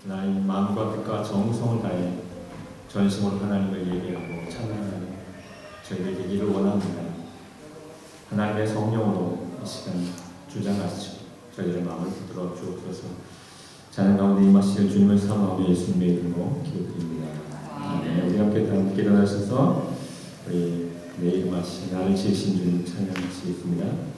나의 마음과 뜻과 정성을 다해 전심으로 하나님을 예배하고 찬양하는 저희들 되기를 원합니다. 하나님의 성령으로 이 시간 주장하시고 저희들의 마음을 붙들어 주옵소서. 찬양 가운데 임하시는 주님을 사모하며 예수님의 이름으로 기도드립니다. 아멘. 우리 함께 다 일어나셔서 우리 내 임하신 나를 지으신 주님 찬양하시겠습니다.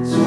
주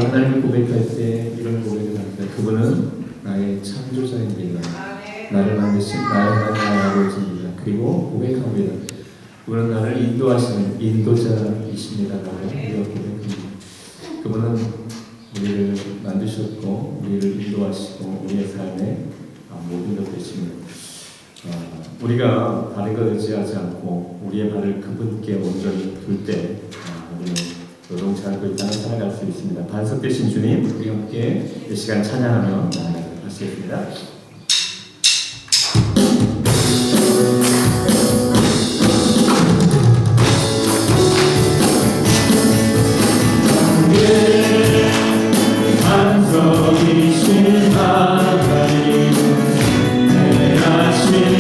하나님을 고백할 때 이런 고백을 합니다. 그분은 나의 창조자입니다. 나를 만드신 나의 아버지입니다. 그리고 고백합니다. 그분은 나를 인도하시는 인도자이십니다. 라고 고백합니다. 그분은 우리를 만드셨고 우리를 인도하시고 우리의 삶에 모든 것 되십니다. 우리가 발을 의지하지 않고 우리의 발을 그분께 온전히 둘 때 우리는 요동치 않고 이 땅을 살아갈 수 있습니다. 반석 되신 주님, 우리 함께 이 시간 찬양하며 하시겠습니다. 반석이신 하나님, 내 아신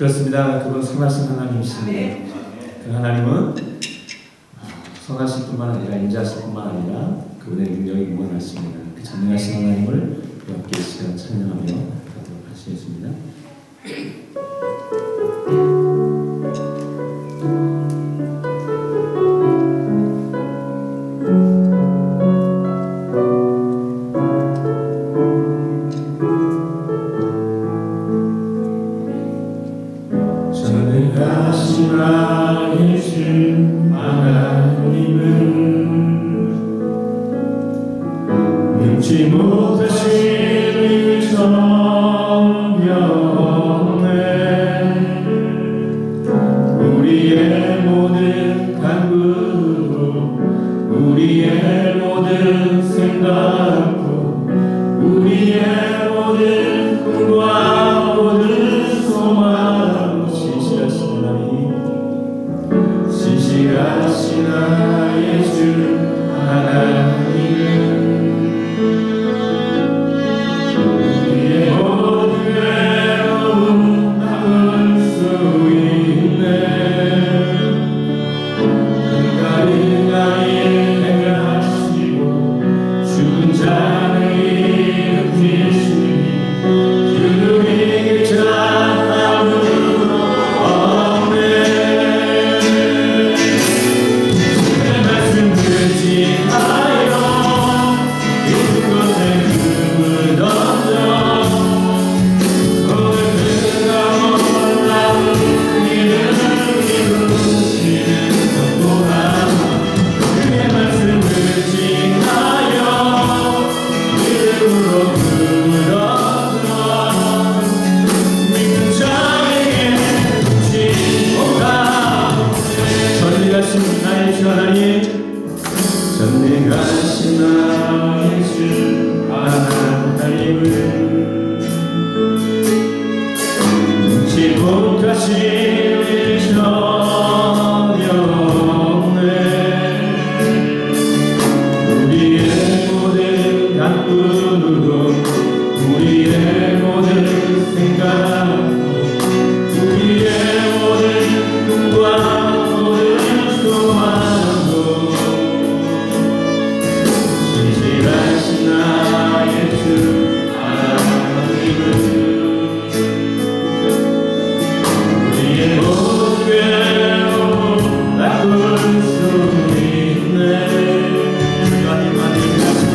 그렇습니다. 그분 선하신 하나님이십니다. 그 하나님은 선하실 뿐만 아니라 인자하실 뿐만 아니라 그분의 능력이 무한하십니다. 그 전능하신 하나님을 함께 이 시간 찬양하며 가도록 하시겠습니다. 신실하신 하나님은 능치 못하신 성령에 우리의 모든 간구로 우리의 모든 생각도 우리의 모든 꿈과 모든 소망 신실하신 하나님 신실하신 나의 주 하나님은 우리의 모든 괴로움 나눌 수 있네 그가 인간을 해결하시고 죽은 자를 일으키시니 그를 이길 자 아무도 없네 주의 말씀 의지하여 깊은 곳에 금을 던져 오늘 그가 놀라운 일을 이루시는 것보다 주의 말씀 의지하여 믿음으로 금을 얻어 믿는 자에게 죽지 못하고 전능하신 나의 주 하나님 전능하신 나의 주 하나님은 능치 못하신 성령에 우리의 모든 간구도 우리의 모든 생각도 우리의 모든 꿈과 모든 소망도 신실하신 나의 주 하나님은 우리의 모든 괴로움 바꿀 수 있네 하나님 하시고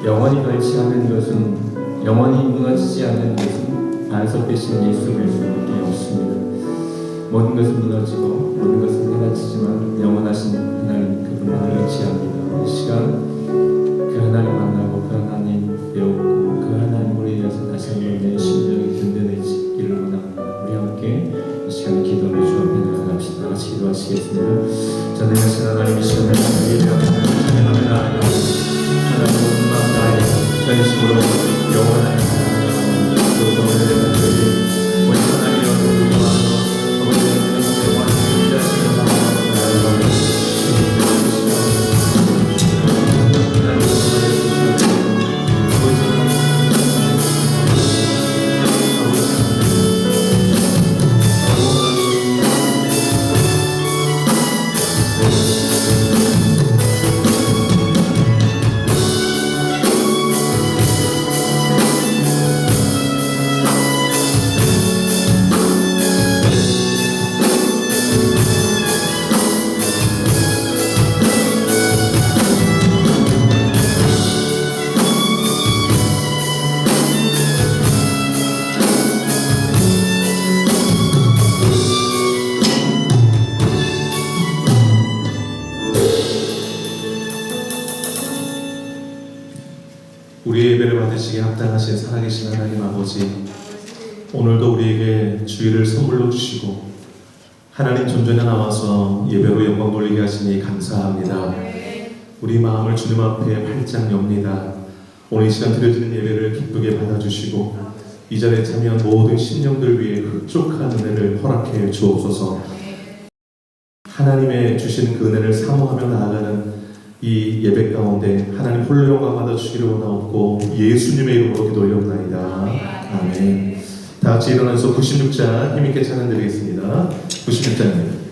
영원히 변치 않는 것은 영원히 무너지지 않는 것은 반석 되신 예수 그리스도밖에 없습니다. 모든 것은 무너지고 모든 것은 해나치지만 영원하신 하나님 그분을 의지합니다. 이 시간 그 하나님 만나고 그 하나님 배우고 그 하나님으로 인해서 다시 한번 내 심령이 든든해지기를 원합니다. 우리 함께 이 시간에 기도를 주어 나갑시다. 같이 기도하시겠습니다. 전능하신 하나님 이 시간에 예배하며 찬양합니다. 하나님 모든 마음 다해 전심으로 영원한 사랑을 기도하는 저희 우리 하나님 여러분 기도하며 아버지 하나님의 영원한 존재하시는 하나님 우리의 예배를 받으시기에 합당하신 살아계신 하나님 아버지, 오늘도 우리에게 주일을 선물로 주시고 하나님 존전에 나와서 예배로 영광 돌리게 하시니 감사합니다. 우리 마음을 주님 앞에 활짝 엽니다. 오늘 이 시간 드려지는 예배를 기쁘게 받아주시고 이 자리에 참여한 모든 심령들 위해 흡족한 은혜를 허락해 주옵소서. 하나님의 주신 그 은혜를 사모하며 나아가는 이 예배 가운데 하나님 홀로 영광 받아주시기를 원하옵고 예수님의 이름으로 기도 올려옵나이다. 아멘. 다 같이 일어나서 96자 힘있게 찬양 드리겠습니다. 96자입니다.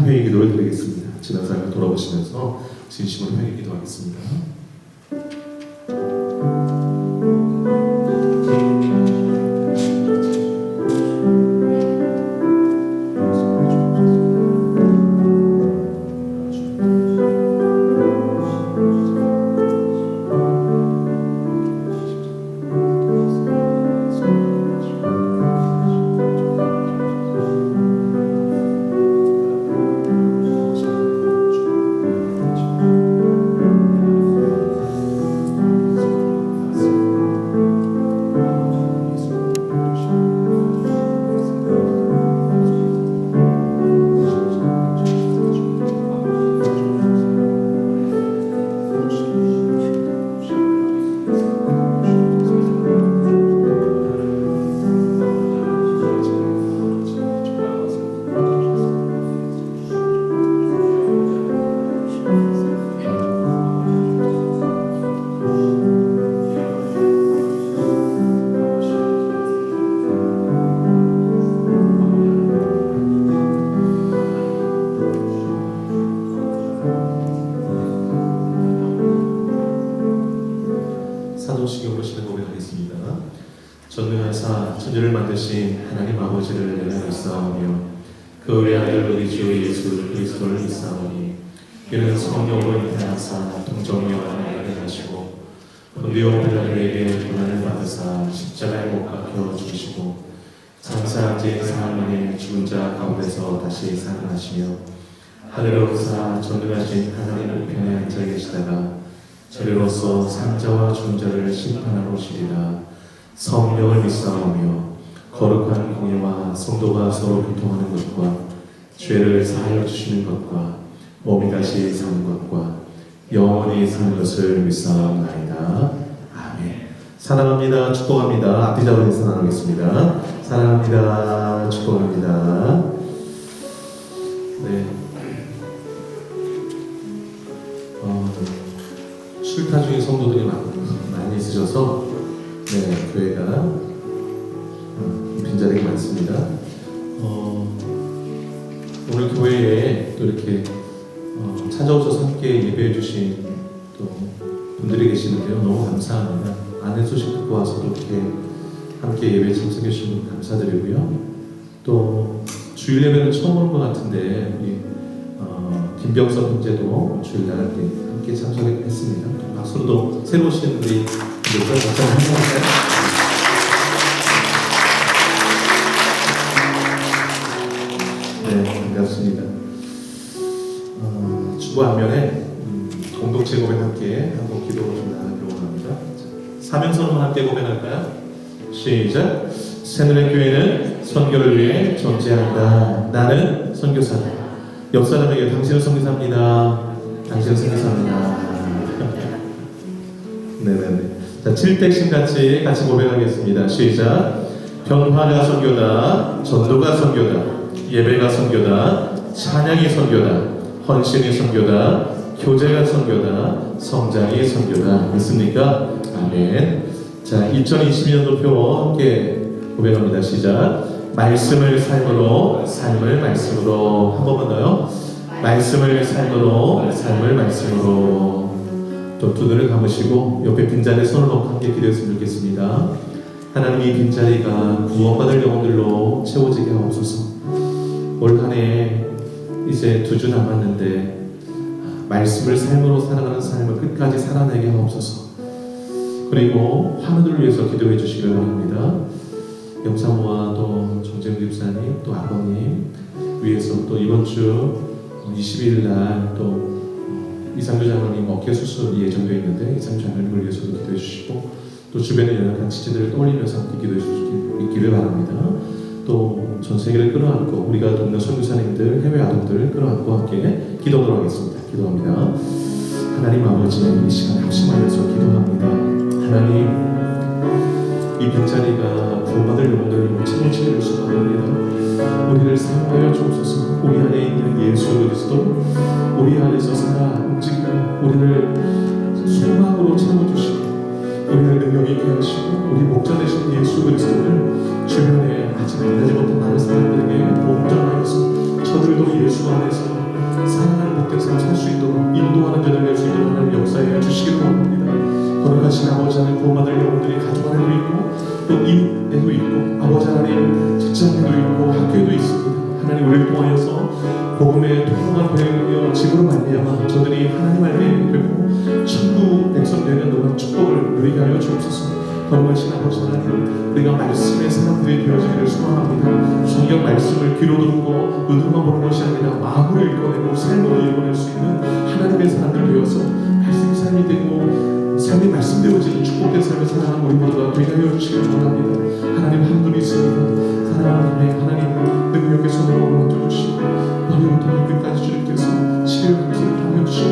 참회의 기도를 드리겠습니다. 지난 삶을 돌아보시면서 진심으로 회개 기도하겠습니다. 사도신경으로 시는 고백하겠습니다. 전능하사 천지를 만드신 하나님 아버지를 내가 믿사오며 그 우리 아들 우리 주 예수 그리스도를 믿사오니 이는 성령으로 인하사 동정녀와 하시고 본디오 빌라도에게 고난을 받으사 십자가에 못 박혀 죽으시고 장사제 사망의 죽은 자 가운데서 다시 살아나시며 하늘에 오르사 전능하신 하나님 우편에 앉아 계시다가 저리로서 산자와 중자를 심판하러 오시리라. 성령을 믿사오며 거룩한 공예와 성도가 서로 교통하는 것과 죄를 사하여 주시는 것과 몸이 다시 사는 것과 영원히 사는 것을 믿사옵나이다. 아멘. 사랑합니다. 축복합니다. 앞뒤 잡은 인사 나누겠습니다. 사랑합니다. 축복합니다. 네. 출타 중인 성도들이 많이 있으셔서 네, 교회가 빈자리가 많습니다. 오늘 교회에 또 이렇게 찾아오셔서 함께 예배해 주신 또 분들이 계시는데요. 너무 감사합니다. 아내 소식 듣고 와서 또 이렇게 함께 예배에 참석해 주신 분 감사드리고요. 또 주일 예배는 처음 온 것 같은데 우리 김병석 형제도 주일날 함께 참석했습니다. 박수로도 새로 오신 우리 목사 박사님 한번할까요? 네, 반갑습니다. 주보 앞면에 공동체 고백 함께 한번 기도로 좀 나가기로 합니다. 사명선언 함께 고백할까요? 시작. 새누리 교회는 선교를 위해 존재한다. 나는 선교사다. 옆 사람에게 당신은 선교사입니다. 당신은 선교사입니다. 네네네. 자, 7대신 같이 고백하겠습니다. 시작. 변화가 선교다. 전도가 선교다. 예배가 선교다. 찬양이 선교다. 헌신이 선교다. 교제가 선교다. 성장이 선교다. 믿습니까? 아멘. 자, 2022년도표 함께 고백합니다. 시작. 말씀을 삶으로, 삶을 말씀으로. 한 번만 더요. 말씀을 삶으로, 삶을 말씀으로. 또 두 눈을 감으시고 옆에 빈자리에 손을 놓고 함께 기도했으면 좋겠습니다. 하나님, 이 빈자리가 구원받을 영혼들로 채워지게 하옵소서. 올 한 해 이제 2주 남았는데 말씀을 삶으로 살아가는 삶을 끝까지 살아내게 하옵소서. 그리고 환우들을 위해서 기도해 주시길 바랍니다. 영사모와 또 정재무 집사님, 또 아버님 위해서, 또 이번 주 22일 날 또 이상주 장로님 어깨 수술이 예정되어 있는데 이상주 장로님을 위해서도 기도해 주시고, 또 주변에 연약한 지체들을 떠올리면서 함께 기도해 주시기를 바랍니다. 또 전 세계를 끌어안고 우리가 돕는 선교사님들, 해외 아동들을 끌어안고 함께 기도하도록 하겠습니다. 기도합니다. 하나님 아버지, 이 시간 합심하여서 기도합니다. 하나님, 이 빈자리가 구원받을 영혼들을 채워지기를 소망합니다. 우리를 사용하여 주옵소서. 우리 안에 있는 예수 그리스도, 우리 안에서 살아 움직이고 우리를 소망으로 채워주시고 우리를 능력 있게 하시고 우리 목자 되신 예수 그리스도를 주변에 아직 만나지 못한 많은 사람들에게 보험전하여서 저들도 예수 안에서 사랑하는 복된 삶을 살 수 있도록 인도하는 자들 될 수 있도록 하나님 역사해 주시길 원합니다. 거룩하신 아버지 하나님, 구원받을 영혼들이 가족 안에도 있고 또 이웃에도 있고 아버지 하나님 직장에도 있고 학교에도 있습니다. 하나님, 우리를 통하여서 복음의 통로가 되며 집으로 말미암아 저들이 하나님 알게 되고 천국 백성 되는 놀라운 축복을 누리게 하여 주옵소서. 거룩하신 아버지 하나님, 우리가 말씀의 사람들이 되어지기를 소망합니다. 성경 말씀을 귀로 듣고 눈으로만 보는 것이 아니라 마음으로 읽어내고 삶으로 읽어낼 수 있는 하나님의 사람들 되어서 말씀의 삶이 되고 삶이 말씀되어지는 축복된 삶을 살아가는 우리 모두가 되게 하여 주시길 원합니다. 하나님, 한 분이 있습니다. 사랑하는 하나님, 능력의 손으로 만져주시고 너희를 통해 끝까지 주님께서 치료의 공세를 통해 주시고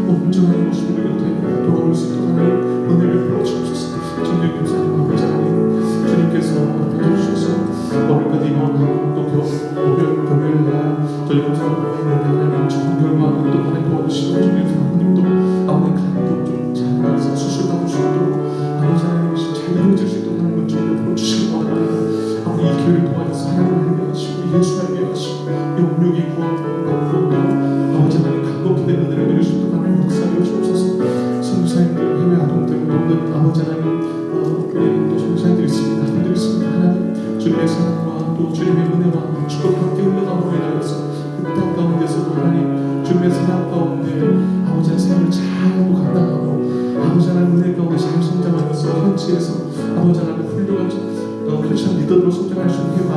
온전한 모습으로 곁에 돌아올 수 있도록 하나님 은혜를 베풀어주옵소서. 전도의 교사님 아버지 하나님, 주님께서 도와주셔서 오늘까지 이번 또 금요일날 저희 공사를 했는데 하나님 좋은 결과 또 하나님 도와주시고 전도의 교사님도 아버지 간도 좀 잘 가서 수술 받을 수 있도록 아버지 하나님 잘 이루어질 수 있도록 하나님 전도를 풀어주시기 바랍니다. 아버지, 이 교회를 도와줘서 하나님 알게 하시고 예수 알게 하시고 영육이 구원받고 또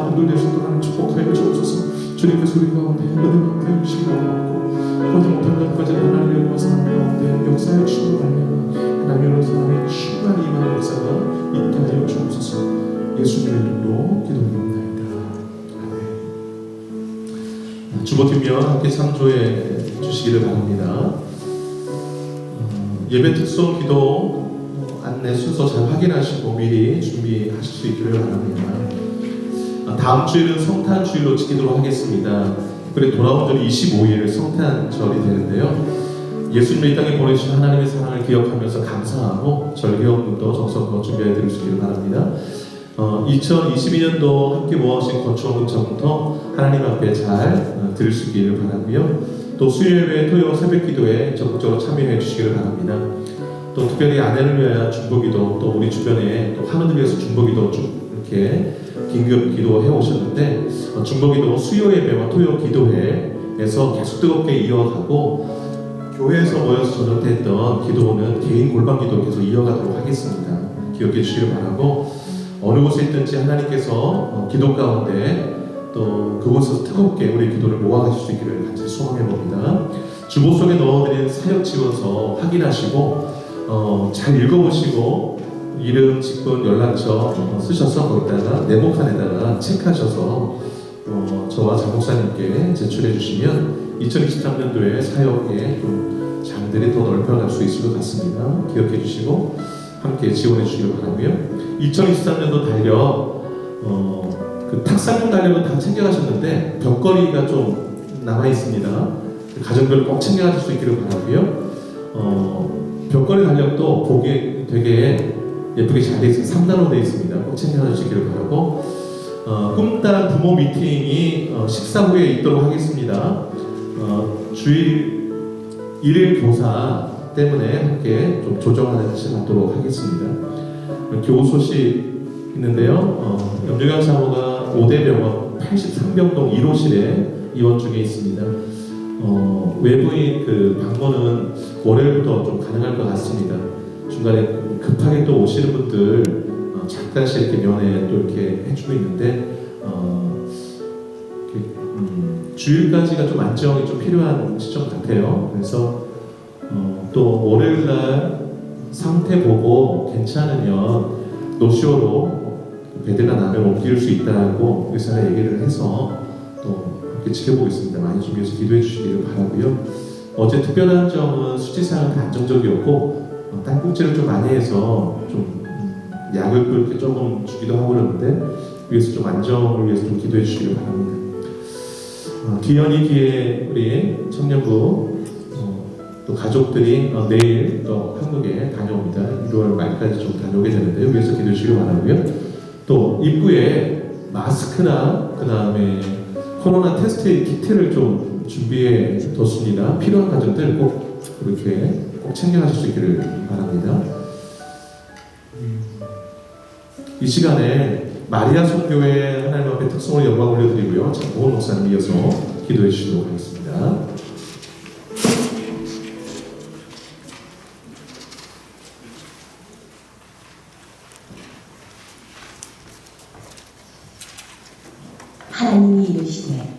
온돌될 수 있도록 하나님 축복하여 주옵소서. 주님께서 우리 가운데 은혜 가운데 의심을 얻고 보지 못한 것까지 하나님의 은혜와 사랑 가운데 역사의 주로 말미암아 하나님의 사랑의 충만히 임하는 역사가 있게 하여 주옵소서. 예수님의 이름으로 기도드립니다. 아멘. 주보팀면 함께 창조해 주시기를 바랍니다. 예배 특송 기도 안내 순서 잘 확인하시고 미리 준비하실 수 있기를 바랍니다. 다음 주일은 성탄 주일로 지키도록 하겠습니다. 그리고 돌아온 절이 25일 성탄절이 되는데요. 예수님을 이 땅에 보내주신 하나님의 사랑을 기억하면서 감사하고 절기원도 정성껏 준비해 드릴 수 있기를 바랍니다. 2022년도 함께 모아오신 건축원금전부터 하나님 앞에 잘 들을 수 있기를 바라고요. 또 수요일에 토요 새벽 기도에 적극적으로 참여해 주시기를 바랍니다. 또 특별히 아내를 위하여 중보기도, 또 우리 주변에 또 하늘을 위해서 중보기도 쭉 이렇게 긴급 기도해 오셨는데 중보기도 수요 예배와 토요 기도회에서 계속 뜨겁게 이어가고 교회에서 모여서 전역했던 기도는 개인 골방 기도 계속 이어가도록 하겠습니다. 기억해 주시기를 바라고 어느 곳에 있든지 하나님께서 기도 가운데 또 그곳에서 뜨겁게 우리 기도를 모아가실 수 있기를 같이 소망해 봅니다. 주보 속에 넣어드린 사역 지원서 확인하시고 잘 읽어보시고 이름, 직분, 연락처 쓰셔서 거기다가 네모칸에다가 체크하셔서 저와 장 목사님께 제출해 주시면 2023년도에 사역에 좀 장들이 더 넓혀갈 수 있을 것 같습니다. 기억해 주시고 함께 지원해 주시기 바라고요. 2023년도 달력 그 탁상용 달력은 다 챙겨가셨는데 벽걸이가 좀 남아 있습니다. 가정별로 꼭 챙겨가실 수 있기를 바라고요. 벽걸이 달력도 보기에 되게 예쁘게 잘 되어 있습니다. 3단으로 되어 있습니다. 꼭 챙겨주시기를 바라고 꿈따 부모 미팅이 식사 후에 있도록 하겠습니다. 주일 일일 교사 때문에 함께 좀 조정하는 시간 갖도록 하겠습니다. 교우 소식 있는데요. 염정현 사모가 5대 병원 83병동 1호실에 입원 중에 있습니다. 외부인 그 방문은 월요일부터 좀 가능할 것 같습니다. 중간에 급하게 또 오시는 분들 잠깐씩 이렇게 면회 또 이렇게 해주고 있는데 주일까지가 좀 안정이 좀 필요한 시점 같아요. 그래서 또 월요일날 상태 보고 괜찮으면 노쇼로 배드가 나면 옮길 수 있다고 의사가 얘기를 해서 또 함께 지켜보겠습니다. 많이 준비해서 기도해 주시기를 바라고요. 어제 특별한 점은 수치상은 다 안정적이었고 땅콩질을 좀 많이 해서 좀 약을 또 이렇게 조금 주기도 하고 그러는데 위해서 좀 안정을 위해서 좀 기도해 주시기를 바랍니다. 기현이 뒤에 우리 청년부 또 가족들이 내일 또 한국에 다녀옵니다. 1월 말까지 좀 다녀오게 되는데요. 위해서 기도해 주시기 바라고요. 또 입구에 마스크나 그 다음에 코로나 테스트 키트를 좀 준비해 뒀습니다. 필요한 가족들 꼭 그렇게 꼭 챙겨가실 수 있기를 바랍니다. 이 시간에 마리아 성교회 하나님 앞에 특성으로 영광 올려드리고요. 장보건 목사님 이어서 기도해 주시도록 하겠습니다. 하나님이 이르시되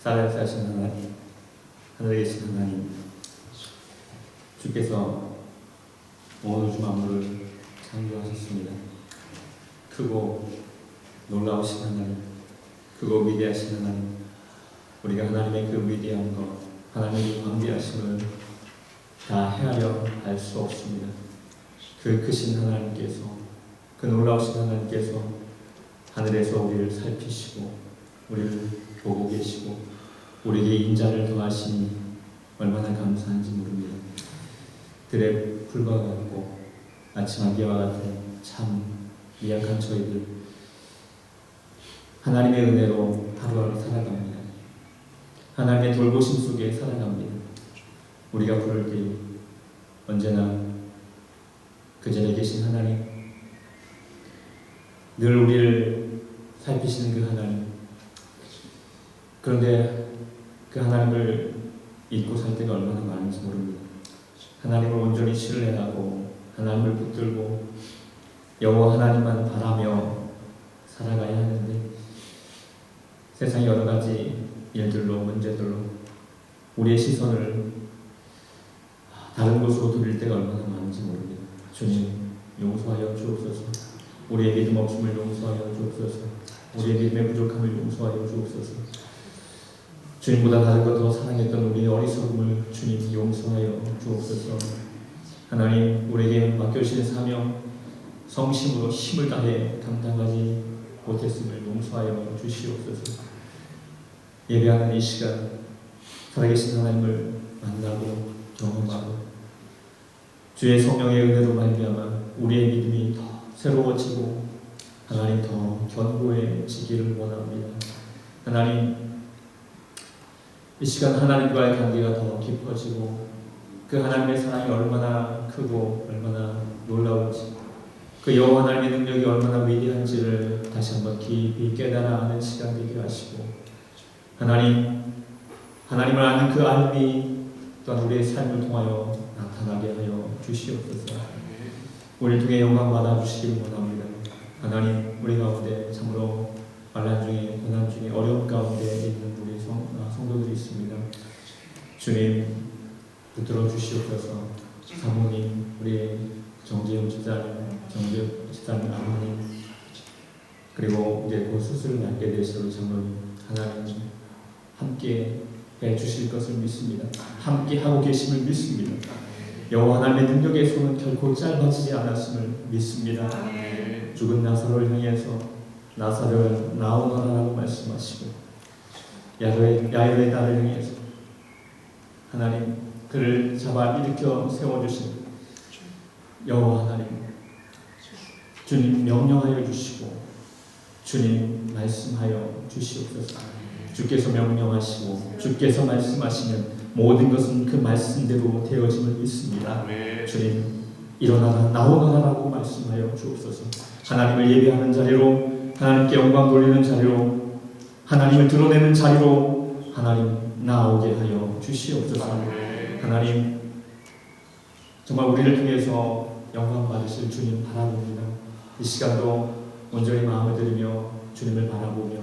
살아계신 하나님, 하늘에 계신 하나님, 주께서 온 우주 만물을 창조하셨습니다. 크고 놀라우신 하나님, 크고 위대하신 하나님, 우리가 하나님의 그 위대한 것, 하나님의 광대하심을 다 헤아려 알 수 없습니다. 그 크신 하나님께서, 그 놀라우신 하나님께서 하늘에서 우리를 살피시고 우리를 보고 계시고 우리에게 인자를 더하시니 얼마나 감사한지 모릅니다. 들의 풀과 같고 아침 안개와 같은 참 미약한 저희들, 하나님의 은혜로 하루하루 살아갑니다. 하나님의 돌보심 속에 살아갑니다. 우리가 부를 때 언제나 그 전에 계신 하나님, 늘 우리를 살피시는 그 하나님, 그런데 그 하나님을 잊고 살 때가 얼마나 많은지 모릅니다. 하나님을 온전히 신뢰하고 하나님을 붙들고 여호와 하나님만 바라며 살아가야 하는데 세상의 여러 가지 일들로, 문제들로 우리의 시선을 다른 곳으로 돌릴 때가 얼마나 많은지 모릅니다. 주님, 용서하여 주옵소서. 우리의 믿음 없음을 용서하여 주옵소서. 우리의 믿음의 부족함을 용서하여 주옵소서. 주님보다 다른 것 더 사랑했던 우리의 어리석음을 주님 용서하여 주옵소서. 하나님, 우리에게 맡겨주신 사명 성심으로 힘을 다해 감당하지 못했음을 용서하여 주시옵소서. 예배하는 이 시간 살아계신 하나님을 만나고 경험하고 주의 성령의 은혜로 말미암아 우리의 믿음이 더 새로워지고 하나님 더 견고해지기를 원합니다. 하나님, 이 시간 하나님과의 관계가 더 깊어지고 그 하나님의 사랑이 얼마나 크고 얼마나 놀라운지, 그 여호와 하나님의 능력이 얼마나 위대한지를 다시 한번 깊이 깨달아 아는 시간 되게 하시고, 하나님, 하나님을 아는 그 알미 또한 우리의 삶을 통하여 나타나게 하여 주시옵소서. 우리를 통해 영광 받아 주시길 원합니다. 하나님, 우리 가운데 참으로 환난 중에, 고난 중에, 어려움 가운데 있는 우리 성도들이 있습니다. 주님, 붙들어 주시옵소서. 사모님, 우리 정재영 집사님, 아버님, 그리고 이제 곧 수술을 받게 되실 우리 장로님, 하나님 함께 해주실 것을 믿습니다. 함께 하고 계심을 믿습니다. 여호와 하나님의 능력의 손은 결코 짧아지지 않았음을 믿습니다. 죽은 나사로를 향해서 나사로를 나오너라라고 말씀하시고 야이로의 딸을 향해서 하나님 그를 잡아 일으켜 세워주신 여호와 하나님, 주님 명령하여 주시고 주님 말씀하여 주시옵소서. 주께서 명령하시고 주께서 말씀하시면 모든 것은 그 말씀대로 되어짐을 믿습니다. 주님, 일어나라 나오너라라고 말씀하여 주옵소서. 하나님을 예배하는 자리로, 하나님께 영광 돌리는 자리로, 하나님을 드러내는 자리로 하나님 나오게 하여 주시옵소서. 하나님, 정말 우리를 통해서 영광 받으실 주님 바라봅니다. 이 시간도 온전히 마음을 들이며 주님을 바라보며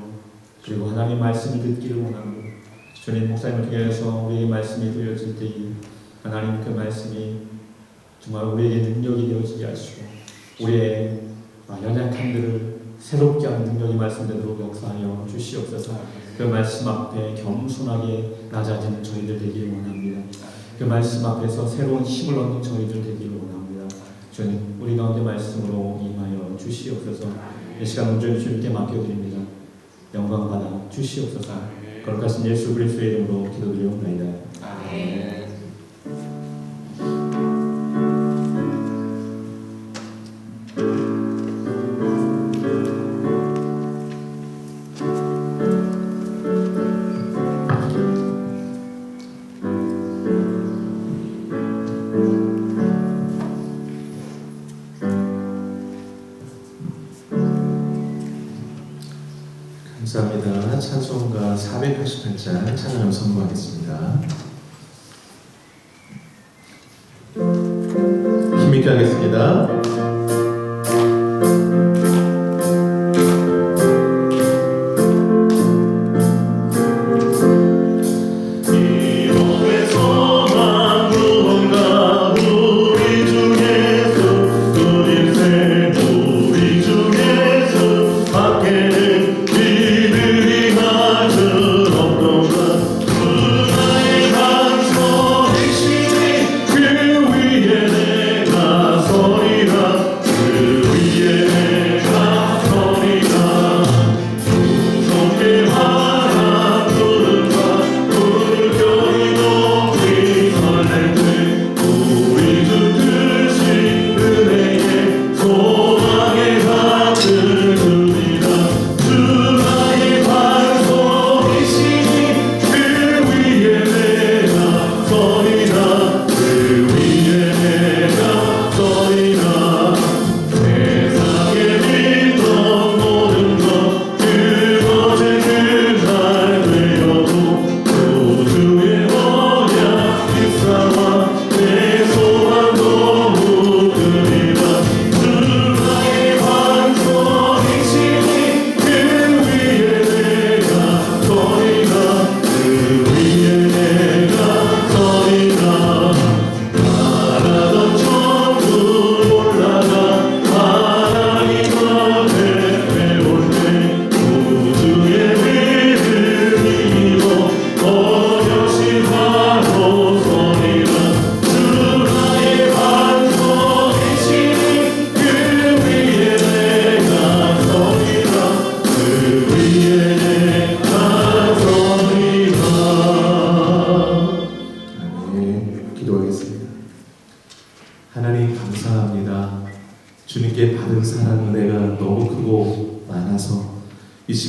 그리고 하나님 말씀을 듣기를 원합니다. 주님, 목사님을 통해서 우리에게 말씀이 들려질 때에 하나님 그 말씀이 정말 우리에게 능력이 되어지게 하시고 우리의 연약함들을 새롭게 하는 능력이 말씀되도록 역사하여 주시옵소서. 그 말씀 앞에 겸손하게 낮아지는 저희들 되기를 원합니다. 그 말씀 앞에서 새로운 힘을 얻는 저희들 되기를 원합니다. 주님, 우리 가운데 말씀으로 임하여 주시옵소서. 이 시간 온전히 주님께 맡겨드립니다. 영광 받아 주시옵소서. 거룩하신 예수 그리스도의 이름으로 기도드리옵나이다. 아멘. 감사합니다. 찬송가 488장 찬양을 선포하겠습니다. 힘있게 하겠습니다.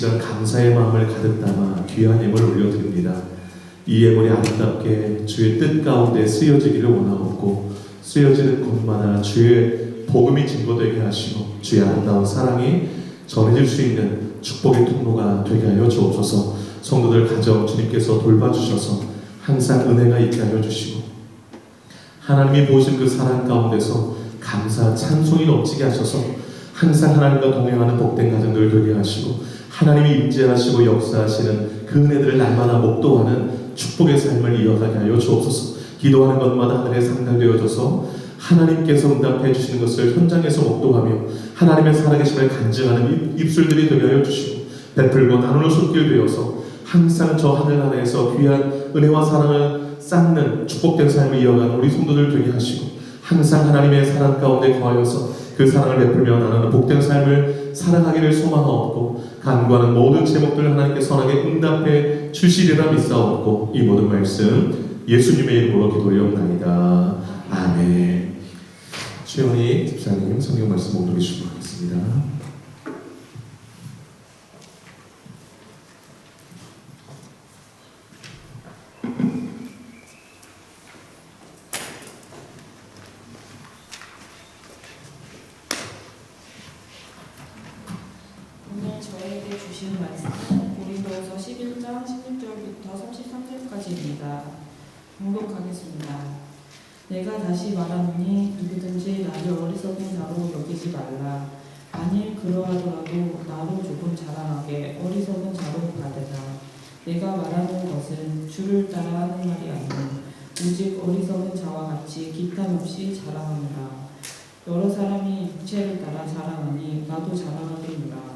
시간 감사의 마음을 가득 담아 귀한 예물 올려드립니다. 이 예물이 아름답게 주의 뜻 가운데 쓰여지기를 원하옵고 쓰여지는 곳마다 주의 복음이 증거되게 하시고 주의 아름다운 사랑이 전해질 수 있는 축복의 통로가 되게 하여 주옵소서. 성도들 가정 주님께서 돌봐주셔서 항상 은혜가 있게 하여 주시고 하나님이 보신 그 사랑 가운데서 감사 찬송이 넘치게 하셔서 항상 하나님과 동행하는 복된 가정들 되게 하시고 하나님이 임재하시고 역사하시는 그 은혜들을 날마다 목도하는 축복의 삶을 이어가게 하여 주옵소서. 기도하는 것마다 하늘에 상달되어져서 하나님께서 응답해 주시는 것을 현장에서 목도하며 하나님의 살아계심을 간증하는 입술들이 되게 하여 주시고 베풀고 나누는 손길 되어서 항상 저 하늘나라에서 귀한 은혜와 사랑을 쌓는 축복된 삶을 이어가는 우리 성도들 되게 하시고 항상 하나님의 사랑 가운데 거하여서 그 사랑을 베풀며 나누는 복된 삶을 살아가기를 소망하옵고 간구하는 모든 제목들 하나님께 선하게 응답해 주시리라 믿사옵고 이 모든 말씀 예수님의 이름으로 기도하옵나이다. 아멘. 주연이 집사님 성경 말씀 오도록 주시겠습니다. 오늘 저에게 주신 말씀은 고린도후서 11장 16절부터 33절까지입니다. 봉독하겠습니다. 내가 다시 말하노니 누구든지 나를 어리석은 자로 여기지 말라. 만일 그러하더라도 나로 조금 자랑하게 어리석은 자로 받으라. 내가 말하는 것은 주를 따라 하는 말이 아니오 오직 어리석은 자와 같이 기탄 없이 자랑하노라. 여러 사람이 육체를 따라 자랑하니 나도 자랑하겠노라.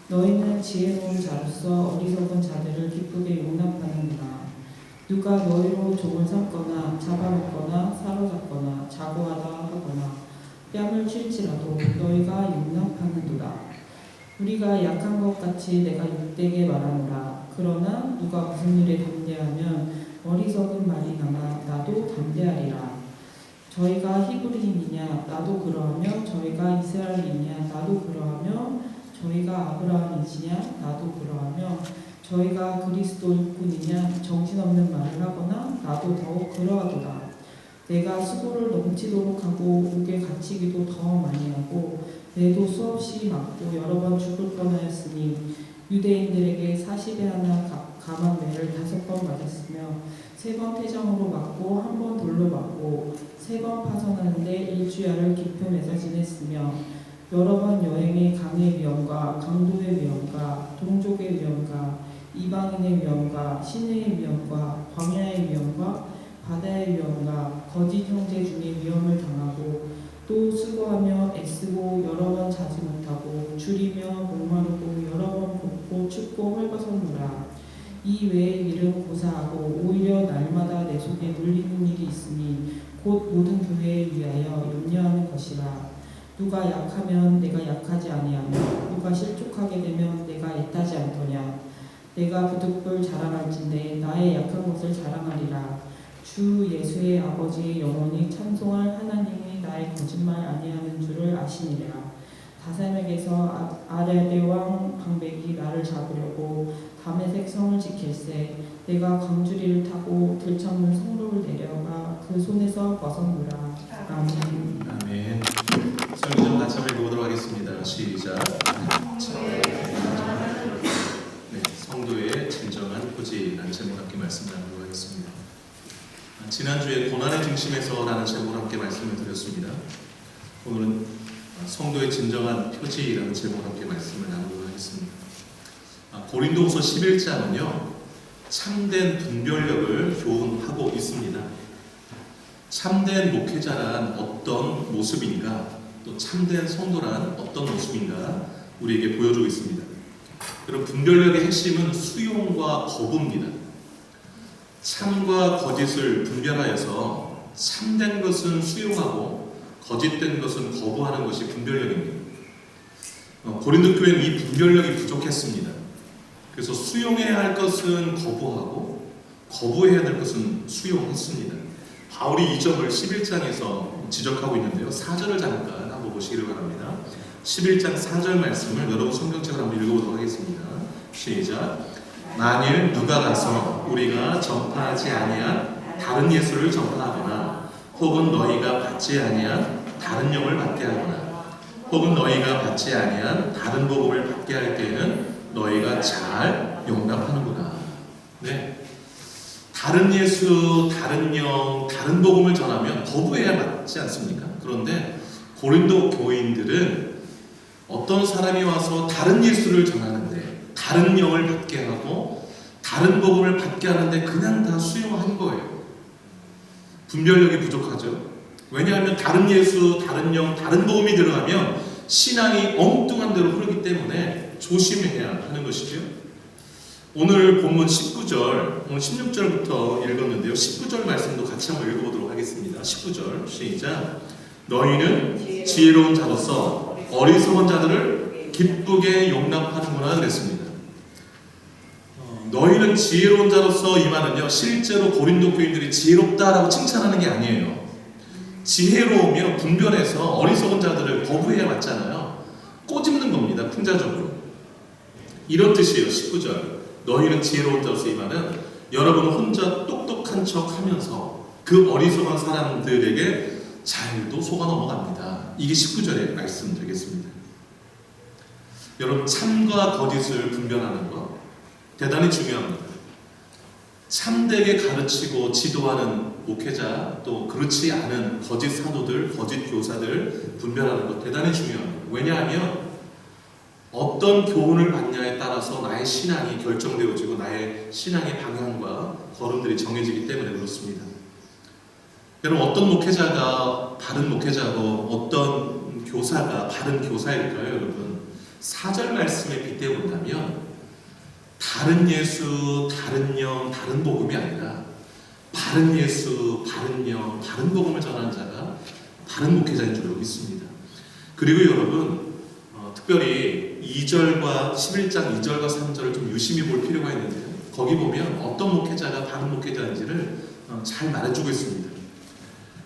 너희는 지혜로운 자로서 어리석은 자들을 기쁘게 용납하는구나. 누가 너희로 종을 삼거나 잡아먹거나 사로잡거나 자고하다 하거나 뺨을 칠지라도 너희가 용납하는도다. 우리가 약한 것 같이 내가 욕되게 말하노라. 그러나 누가 무슨 일에 담대하면 어리석은 말이 나나 나도 담대하리라. 저희가 히브리인이냐 나도 그러하며 저희가 이스라엘이냐 나도 그러하며 저희가 아브라함이시냐 나도 그러하며 저희가 그리스도 일꾼이냐 정신없는 말을 하거나 나도 더욱 그러하도다. 내가 수고를 넘치도록 하고 옥에 갇히기도 더 많이 하고 내도 수없이 맞고 여러 번 죽을 뻔하였으니 유대인들에게 40에 하나 감한 매를 5번 맞았으며 3번 태장으로 맞고 1번 돌로 맞고 3번 파선하는데 일주야를 깊음에서 지냈으며 여러 번 여행의 강의 위험과 강도의 위험과 동족의 위험과 이방인의 위험과 시내의 위험과 광야의 위험과 바다의 위험과 거짓 형제 중에 위험을 당하고 또 수고하며 애쓰고 여러 번 자지 못하고 줄이며 목마르고 여러 번 걷고 춥고 헐벗었노라. 이 외의 일은 고사하고 오히려 날마다 내 속에 눌리는 일이 있으니 곧 모든 교회에 위하여 염려하는 것이라. 누가 약하면 내가 약하지 아니하며 누가 실족하게 되면 내가 애타지 않더냐. 내가 부득불 자랑할진대 나의 약한 것을 자랑하리라. 주 예수의 아버지의 영원히 찬송할 하나님이 나의 거짓말 아니하는 줄을 아시니라. 다사맥에서 아레데 왕 방백이 나를 잡으려고 다메섹 성을 지킬세. 내가 광주리를 타고 들쳐문 성로를 내려가 그 손에서 벗어노라. 아멘. 아멘. 성경 같이 한번 읽어보도록 하겠습니다. 시작. 네, 성도의 진정한 포지라는 제목으로 함께 말씀 나누도록 하겠습니다. 지난주에 고난의 중심에서라는 제목으로 함께 말씀을 드렸습니다. 오늘은 성도의 진정한 표지라는 제목으로 함께 말씀을 나누도록 하겠습니다. 고린도후서 11장은요 참된 분별력을 교훈하고 있습니다. 참된 목회자란 어떤 모습인가, 또 참된 성도란 어떤 모습인가 우리에게 보여주고 있습니다. 여러분, 분별력의 핵심은 수용과 거부입니다. 참과 거짓을 분별하여서 참된 것은 수용하고 거짓된 것은 거부하는 것이 분별력입니다. 고린도 교회는 이 분별력이 부족했습니다. 그래서 수용해야 할 것은 거부하고 거부해야 될 것은 수용했습니다. 바울이 이 점을 11장에서 지적하고 있는데요. 4절을 잠깐 한번 보시기를 바랍니다. 11장 4절 말씀을 여러분 성경책으로 한번 읽어보도록 하겠습니다. 시작. 만일 누가 가서 우리가 전파하지 아니한 다른 예수를 전파하거나 혹은 너희가 받지 아니한 다른 영을 받게 하거나 혹은 너희가 받지 아니한 다른 복음을 받게 할 때에는 너희가 잘 용납하는구나. 네. 다른 예수, 다른 영, 다른 복음을 전하면 거부해야 맞지 않습니까? 그런데 고린도 교인들은 어떤 사람이 와서 다른 예수를 전하는데 다른 영을 받게 하고 다른 복음을 받게 하는데 그냥 다 수용한 거예요. 분별력이 부족하죠. 왜냐하면 다른 예수, 다른 영, 다른 복음이 들어가면 신앙이 엉뚱한 대로 흐르기 때문에 조심해야 하는 것이죠. 오늘 본문 19절, 오늘 16절부터 읽었는데요. 19절 말씀도 같이 한번 읽어보도록 하겠습니다. 19절 시작. 너희는 지혜로운 자로서 어리석은 자들을 기쁘게 용납하는구나 그랬습니다. 너희는 지혜로운 자로서 이 말은요, 실제로 고린도 교인들이 지혜롭다라고 칭찬하는 게 아니에요. 지혜로우며 분별해서 어리석은 자들을 거부해야 맞잖아요. 꼬집는 겁니다. 풍자적으로. 이런 뜻이에요. 19절. 너희는 지혜로운 자로서 이 말은 여러분은 혼자 똑똑한 척 하면서 그 어리석은 사람들에게 잘도 속아 넘어갑니다. 이게 19절의 말씀 되겠습니다. 여러분, 참과 거짓을 분별하는 것 대단히 중요합니다. 참되게 가르치고 지도하는 목회자, 또 그렇지 않은 거짓 사도들, 거짓 교사들 분별하는 것 대단히 중요합니다. 왜냐하면 어떤 교훈을 받냐에 따라서 나의 신앙이 결정되어지고 나의 신앙의 방향과 걸음들이 정해지기 때문에 그렇습니다. 여러분, 어떤 목회자가 바른 목회자고 어떤 교사가 바른 교사일까요? 여러분, 4절 말씀에 빗대어 본다면 다른 예수, 다른 영, 다른 복음이 아니라 바른 예수, 바른 영, 바른 복음을 전하는 자가 바른 목회자인 줄로 믿습니다. 그리고 여러분, 특별히 2절과 11장 2절과 3절을 좀 유심히 볼 필요가 있는데요. 거기 보면 어떤 목회자가 바른 목회자인지를 잘 말해주고 있습니다.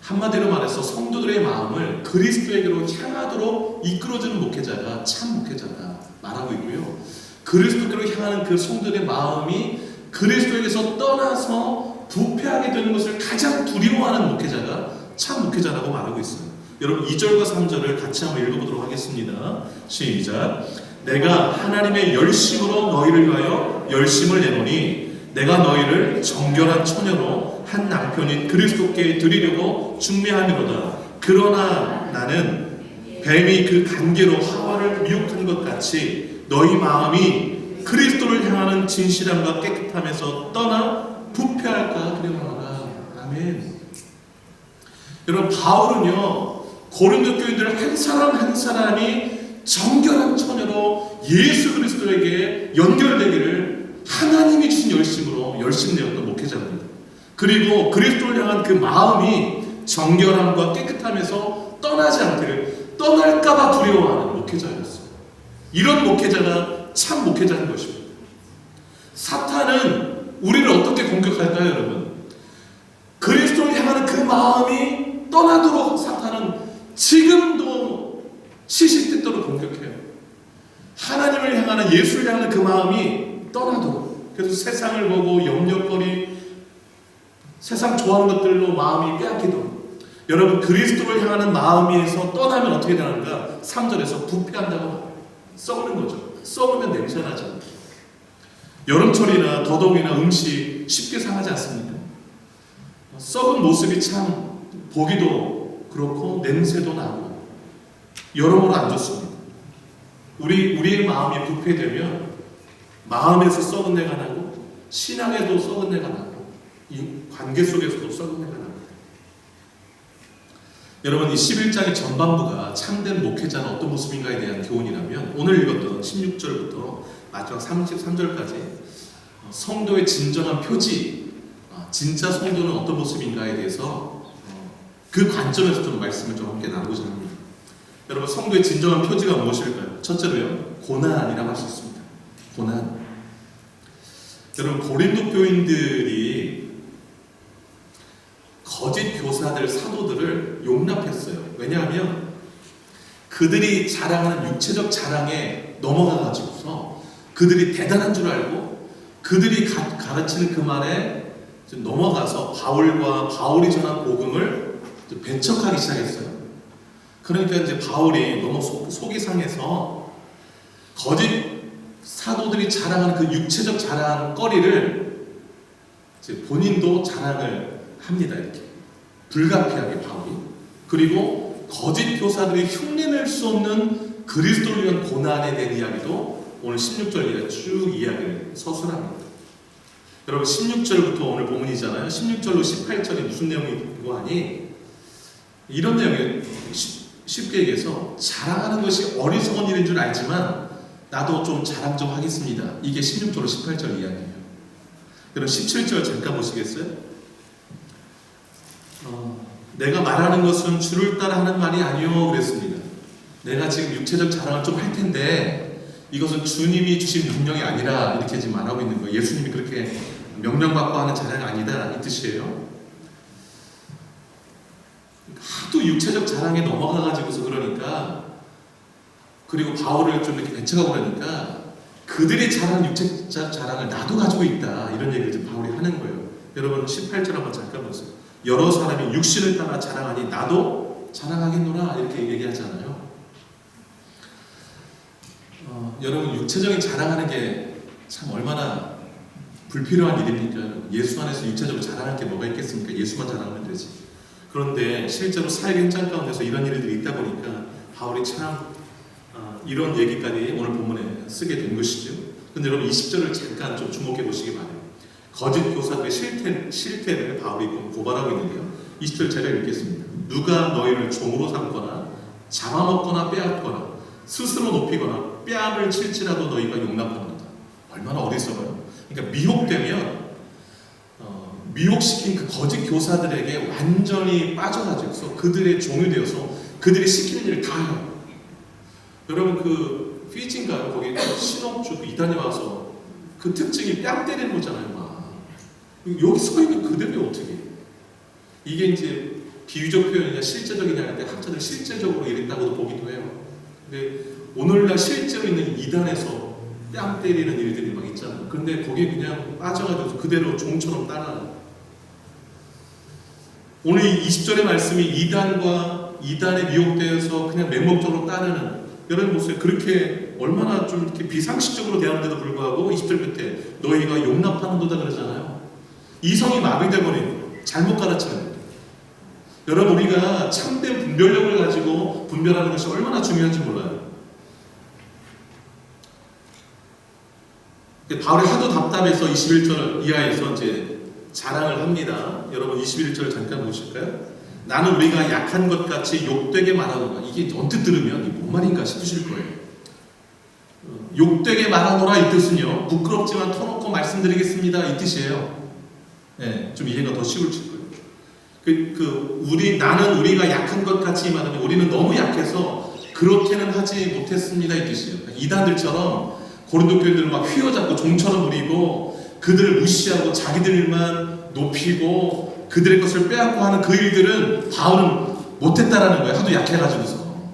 한마디로 말해서 성도들의 마음을 그리스도에게로 향하도록 이끌어주는 목회자가 참 목회자다 말하고 있고요. 그리스도께로 향하는 그 성도들의 마음이 그리스도에게서 떠나서 부패하게 되는 것을 가장 두려워하는 목회자가 참 목회자라고 말하고 있어요. 여러분, 2절과 3절을 같이 한번 읽어보도록 하겠습니다. 시작. 내가 하나님의 열심으로 너희를 위하여 열심을 내노니 내가 너희를 정결한 처녀로 한 남편인 그리스도께 드리려고 중매하미로다. 그러나 나는 뱀이 그 간계로 하와를 미혹한 것 같이 너희 마음이 그리스도를 향하는 진실함과 깨끗함에서 떠나 부패할까 두려워하노라. 아멘. 여러분, 바울은요, 고린도 교인들 한 사람 한 사람이 정결한 처녀로 예수 그리스도에게 연결되기를 하나님이 주신 열심으로 열심내었던 목회자입니다. 그리고 그리스도를 향한 그 마음이 정결함과 깨끗함에서 떠나지 않기를, 떠날까봐 두려워하는 목회자였어요. 이런 목회자가 참 목회자인 것입니다. 사탄은 우리를 어떻게 공격할까요, 여러분? 그리스도를 향하는 그 마음이 떠나도록 사탄은 지금도 시시때때로 공격해요. 하나님을 향하는, 예수를 향하는 그 마음이 떠나도록. 그래서 세상을 보고 염려거리, 세상 좋아하는 것들로 마음이 빼앗기도록. 여러분, 그리스도를 향하는 마음에서 떠나면 어떻게 되는가? 3절에서 부패한다고 썩는 거죠. 썩으면 냄새나죠. 여름철이나 더더욱이나 음식 쉽게 상하지 않습니까? 썩은 모습이 참 보기도 그렇고 냄새도 나고 여러모로 안 좋습니다. 우리의 마음이 부패되면 마음에서 썩은 내가 나고 신앙에도 썩은 내가 나고 이 관계 속에서도 썩은 내가 납니다. 여러분, 이 11장의 전반부가 참된 목회자는 어떤 모습인가에 대한 교훈이라면 오늘 읽었던 16절부터 마지막 33절까지 성도의 진정한 표지, 진짜 성도는 어떤 모습인가에 대해서 그 관점에서 좀 말씀을 좀 함께 나누고자 합니다. 여러분, 성도의 진정한 표지가 무엇일까요? 첫째로요, 고난이라고 할 수 있습니다. 고난. 여러분, 고린도 교인들이 거짓 교사들, 사도들을 용납했어요. 왜냐하면 그들이 자랑하는 육체적 자랑에 넘어가가지고서 그들이 대단한 줄 알고 그들이 가르치는 그 말에 넘어가서 바울이 전한 복음을 배척하기 시작했어요. 그러니까 이제 바울이 너무 속이 상해서 거짓 사도들이 자랑하는 그 육체적 자랑거리를 이제 본인도 자랑을 합니다. 이렇게 불가피하게 바울이. 그리고 거짓 교사들이 흉내낼 수 없는 그리스도를 위한 고난에 대한 이야기도 오늘 16절 쭉 이야기를 서술합니다. 여러분 16절부터 오늘 본문이잖아요. 16절로 18절이 무슨 내용이고 하니 이런 내용이에요. 쉽게 얘기해서 자랑하는 것이 어리석은 일인 줄 알지만 나도 좀 자랑 좀 하겠습니다. 이게 16절로 18절 이야기예요. 그럼 17절 잠깐 보시겠어요? 내가 말하는 것은 주를 따라 하는 말이 아니요 그랬습니다. 내가 지금 육체적 자랑을 좀 할 텐데 이것은 주님이 주신 명령이 아니라 이렇게 지금 말하고 있는 거예요. 예수님이 그렇게 명령받고 하는 자랑이 아니다 이 뜻이에요. 하도 육체적 자랑에 넘어가가지고서 그러니까 그리고 바울을 좀 이렇게 배척하고 그러니까 그들이 잘하는 육체적 자랑을 나도 가지고 있다 이런 얘기를 지금 바울이 하는 거예요. 여러분 18절 한번 잠깐 보세요. 여러 사람이 육신을 따라 자랑하니 나도 자랑하겠노라 이렇게 얘기하잖아요. 여러분 육체적인 자랑하는 게 참 얼마나 불필요한 일입니까? 예수 안에서 육체적으로 자랑할 게 뭐가 있겠습니까? 예수만 자랑하면 되지. 그런데 실제로 사회 현장 가운데서 이런 일들이 있다 보니까 바울이 참 이런 얘기까지 오늘 본문에 쓰게 된 것이죠. 근데 여러분 20절을 잠깐 좀 주목해 보시기 바래요. 거짓 교사들의 실태를 바울이 고발하고 있는데요. 20절 제가 읽겠습니다. 누가 너희를 종으로 삼거나 잡아먹거나 빼앗거나 스스로 높이거나 뺨을 칠지라도 너희가 용납하는다. 얼마나 어리석어요. 그러니까 미혹시킨 그 거짓 교사들에게 완전히 빠져가지고서 그들의 종이 되어서 그들이 시키는 일을 다 해요. 여러분 그 피지인가요? 거기 신업주 이단에 와서 그 특징이 뺨 때리는 거잖아요. 막. 여기 서 있는 그대로 어떻게 이게 이제 비유적 표현이냐 실제적이냐 할 때 학자들 실제적으로 이랬다고도 보기도 해요. 근데 오늘날 실제로 있는 이단에서 뺨 때리는 일들이 막 있잖아요. 그런데 거기에 그냥 빠져가지고 그대로 종처럼 따라요. 오늘 이 20절의 말씀이 이단에 미혹되어서 그냥 맹목적으로 따르는 여러분 보세요. 그렇게 얼마나 좀 이렇게 비상식적으로 대하는데도 불구하고 20절 끝에 너희가 용납하는도다 그러잖아요. 이성이 마비되어버리는 거예요. 잘못 가르치는 거예요. 여러분 우리가 참된 분별력을 가지고 분별하는 것이 얼마나 중요한지 몰라요. 바울이 하도 답답해서 21절 이하에서 이제 자랑을 합니다. 여러분 21절 잠깐 보실까요? 나는 우리가 약한 것 같이 욕되게 말하노라. 이게 언뜻 들으면 이게 뭔 말인가 싶으실 거예요. 욕되게 말하노라 이 뜻은요. 부끄럽지만 터놓고 말씀드리겠습니다 이 뜻이에요. 네, 좀 이해가 더 쉬울질 거예요. 나는 우리가 약한 것 같이 말하면 우리는 너무 약해서 그렇게는 하지 못했습니다 이 뜻이에요. 이단들처럼 고린도 교인들을 막 휘어잡고 종처럼 부리고 그들을 무시하고 자기들만 높이고 그들의 것을 빼앗고 하는 그 일들은 바울은 못했다라는 거예요. 하도 약해가지고서.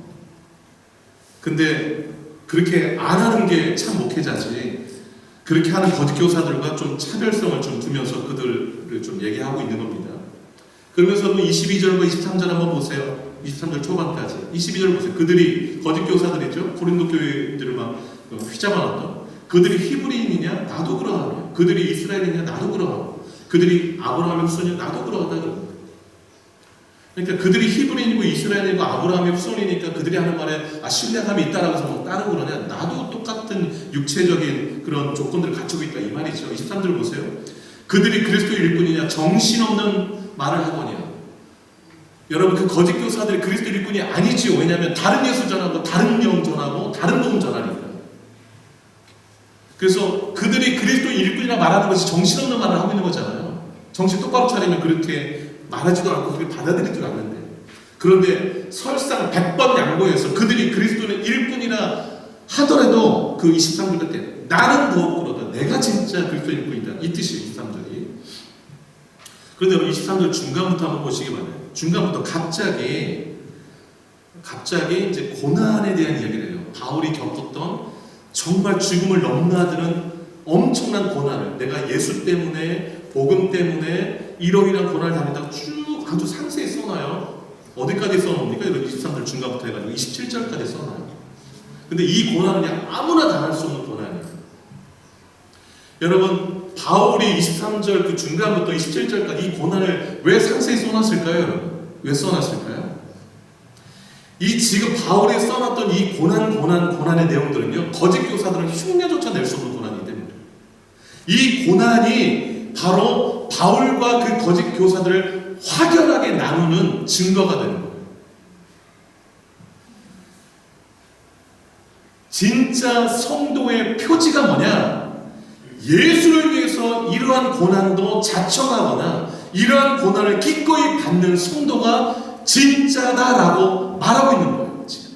근데 그렇게 안 하는 게 참 목회자지. 그렇게 하는 거짓 교사들과 좀 차별성을 좀 두면서 그들을 좀 얘기하고 있는 겁니다. 그러면서도 22절과 23절 한번 보세요. 23절 초반까지. 22절 보세요. 그들이 거짓 교사들이죠. 고린도 교회들을 막 휘잡아놨던 그들이 히브리인이냐? 나도 그러하며 그들이 이스라엘이냐? 나도 그러하며 그들이 아브라함의 후손이냐? 나도 그러하다 그럽니다. 그러니까 그들이 히브리인이고 이스라엘이고 아브라함의 후손이니까 그들이 하는 말에 신뢰감이 있다라고 해서 뭐 따르고 그러냐? 나도 똑같은 육체적인 그런 조건들을 갖추고 있다 이 말이죠. 23절 보세요. 그들이 그리스도의 일꾼이냐? 정신없는 말을 하거냐? 여러분 그 거짓 교사들이 그리스도 일꾼이 아니지요. 왜냐하면 다른 예수 전하고 다른 영 전하고 다른 복음 전하니까. 그래서 그들이 그리스도 일꾼이라 말하는 것이 정신없는 말을 하고 있는 거잖아요. 정신 똑바로 차리면 그렇게 말하지도 않고 그렇게 받아들이지도 않는데. 그런데 설상 100번 양보해서 그들이 그리스도는 일꾼이라 하더라도 그 23절 때 나는 더욱 그러다. 내가 진짜 그리스도 일꾼이다. 이 뜻이에요. 23절이. 그런데 23절 중간부터 한번 보시기 바라요. 중간부터 갑자기 갑자기 이제 고난에 대한 이야기를 해요. 바울이 겪었던 정말 죽음을 넘나드는 엄청난 고난을, 내가 예수 때문에, 복음 때문에 이러이러한 고난을 당했다고 쭉 아주 상세히 써놔요. 어디까지 써놓습니까? 이거 23절 중간부터 해가지고 27절까지 써놔요. 근데 이 고난은 그냥 아무나 당할 수 없는 고난이에요. 여러분, 바울이 23절 그 중간부터 27절까지 이 고난을 왜 상세히 써놨을까요? 여러분? 왜 써놨을까요? 이 지금 바울이 써놨던 이 고난의 내용들은요, 거짓 교사들은 흉내조차 낼 수 없는 고난이기 때문에 이 고난이 바로 바울과 그 거짓 교사들을 확연하게 나누는 증거가 되는 거예요. 진짜 성도의 표지가 뭐냐? 예수를 위해서 이러한 고난도 자청하거나 이러한 고난을 기꺼이 받는 성도가 진짜다라고 말하고 있는 거예요. 지금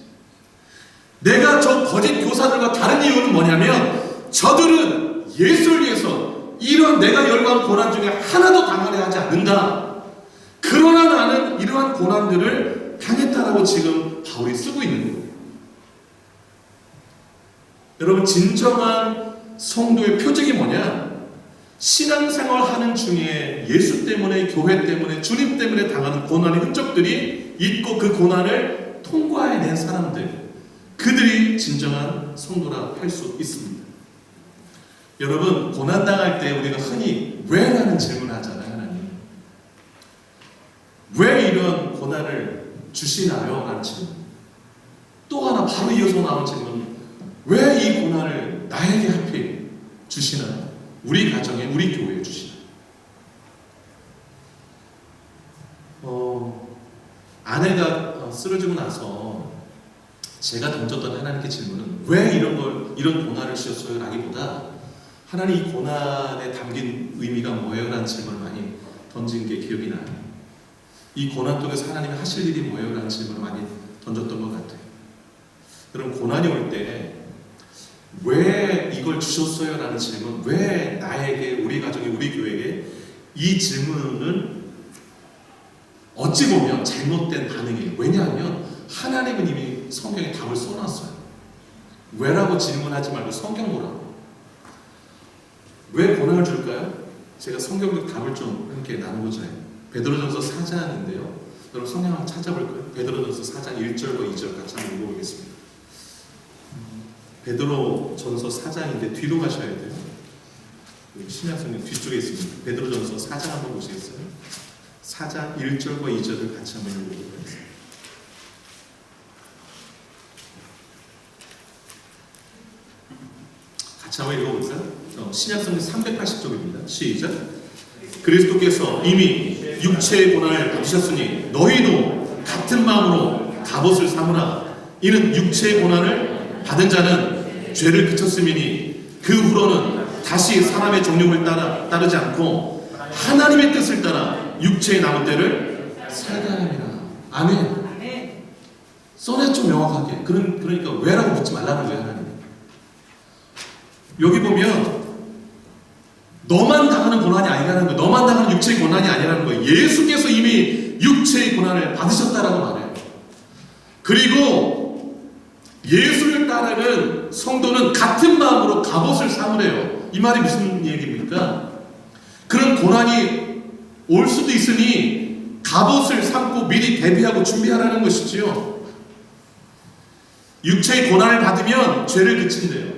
내가 저 거짓 교사들과 다른 이유는 뭐냐면, 저들은 예수를 위해서 이러한 내가 열거한 고난 중에 하나도 당하려 하지 않는다. 그러나 나는 이러한 고난들을 당했다라고 지금 바울이 쓰고 있는 거예요. 여러분, 진정한 성도의 표적이 뭐냐? 신앙생활 하는 중에 예수 때문에, 교회 때문에, 주님 때문에 당하는 고난의 흔적들이 있고 그 고난을 통과해낸 사람들, 그들이 진정한 성도라 할 수 있습니다. 여러분, 고난당할 때 우리가 흔히 왜? 라는 질문을 하잖아요. 하나님, 왜 이런 고난을 주시나요? 라는 질문. 또 하나 바로 이어서 나온 질문, 왜 이 고난을 나에게 하필 주시나요? 우리 가정에, 우리 교회에 주시나요? 아내가 쓰러지고 나서 제가 던졌던 하나님께 질문은 왜 이런 고난을 주셨어요? 라기보다 하나님, 이 고난에 담긴 의미가 뭐예요? 라는 질문을 많이 던진 게 기억이 나요. 이 고난 속에서 하나님이 하실 일이 뭐예요? 라는 질문을 많이 던졌던 것 같아요. 여러분, 고난이 올 때 왜 이걸 주셨어요? 라는 질문, 왜 나에게, 우리 가정에, 우리 교회에, 이 질문은 어찌 보면 잘못된 반응이에요. 왜냐하면 하나님은 이미 성경에 답을 써놨어요. 왜라고 질문하지 말고 성경 보라고. 왜 고난을 줄까요? 제가 성경적 답을 좀 함께 나누고자 해요. 베드로전서 4장인데요. 여러분, 성경 한번 찾아볼까요? 베드로전서 4장 1절과 2절 같이 한번 읽어보겠습니다. 베드로전서 4장인데 뒤로 가셔야 돼요. 신약성경 뒤쪽에 있습니다. 베드로전서 4장 한번 보시겠어요? 4장 1절과 2절을 같이 한번 읽어보도록 하겠습니다. 같이 한번 읽어볼까요? 신약성경 380쪽입니다. 시작. 그리스도께서 이미 육체의 고난을 받으셨으니 너희도 같은 마음으로 갑옷을 삼으라. 이는 육체의 고난을 받은 자는 죄를 그쳤음이니 그 후로는 다시 사람의 정욕을 따르지 않고 하나님의 뜻을 따라 육체의 남은 때를 살게 하느니라. 아멘. 써냈죠, 명확하게. 그러니까 왜라고 묻지 말라는 거예요, 하나님. 여기 보면 너만 당하는 고난이 아니라는 거예요. 너만 당하는 육체의 고난이 아니라는 거예요. 예수께서 이미 육체의 고난을 받으셨다라고 말해요. 그리고 예수를 따르는 성도는 같은 마음으로 갑옷을 삼으래요. 이 말이 무슨 얘기입니까? 그런 고난이 올 수도 있으니 갑옷을 삼고 미리 대비하고 준비하라는 것이지요. 육체의 고난을 받으면 죄를 그친대요.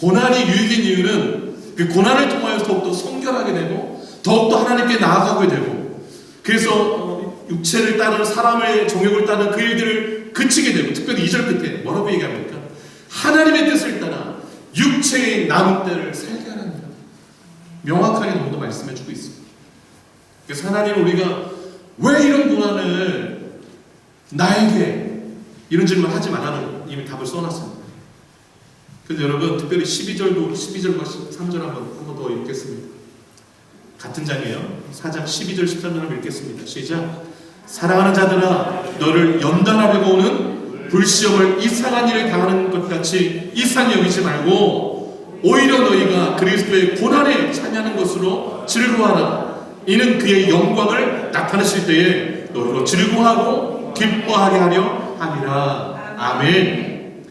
고난이 유익인 이유는 그 고난을 통하여 더욱더 성결하게 되고 더욱더 하나님께 나아가게 되고, 그래서 육체를 따르는, 사람의 정욕을 따르는 그 일들을 그치게 되고, 특별히 2절 끝에 뭐라고 얘기합니까? 하나님의 뜻을 따라 육체의 남은 때를 살게 하라는 명확하게 너무도 말씀해주고 있습니다. 그래서 하나님은 우리가 왜 이런 고난을 나에게, 이런 질문 하지 말라는 이미 답을 써놨습니다. 그래서 여러분, 특별히 12절과 13절 한번 더 읽겠습니다. 같은 장이에요. 4장 12절 13절을 읽겠습니다. 시작. 사랑하는 자들아, 너를 연단하려고 오는 불시험을 이상한 일을 당하는 것 같이 이상히 여기지 말고 오히려 너희가 그리스도의 고난에 참여하는 것으로 즐거워하라. 이는 그의 영광을 나타내실 때에 너희로 즐거워하고 기뻐하게 하려 함이라. 아멘.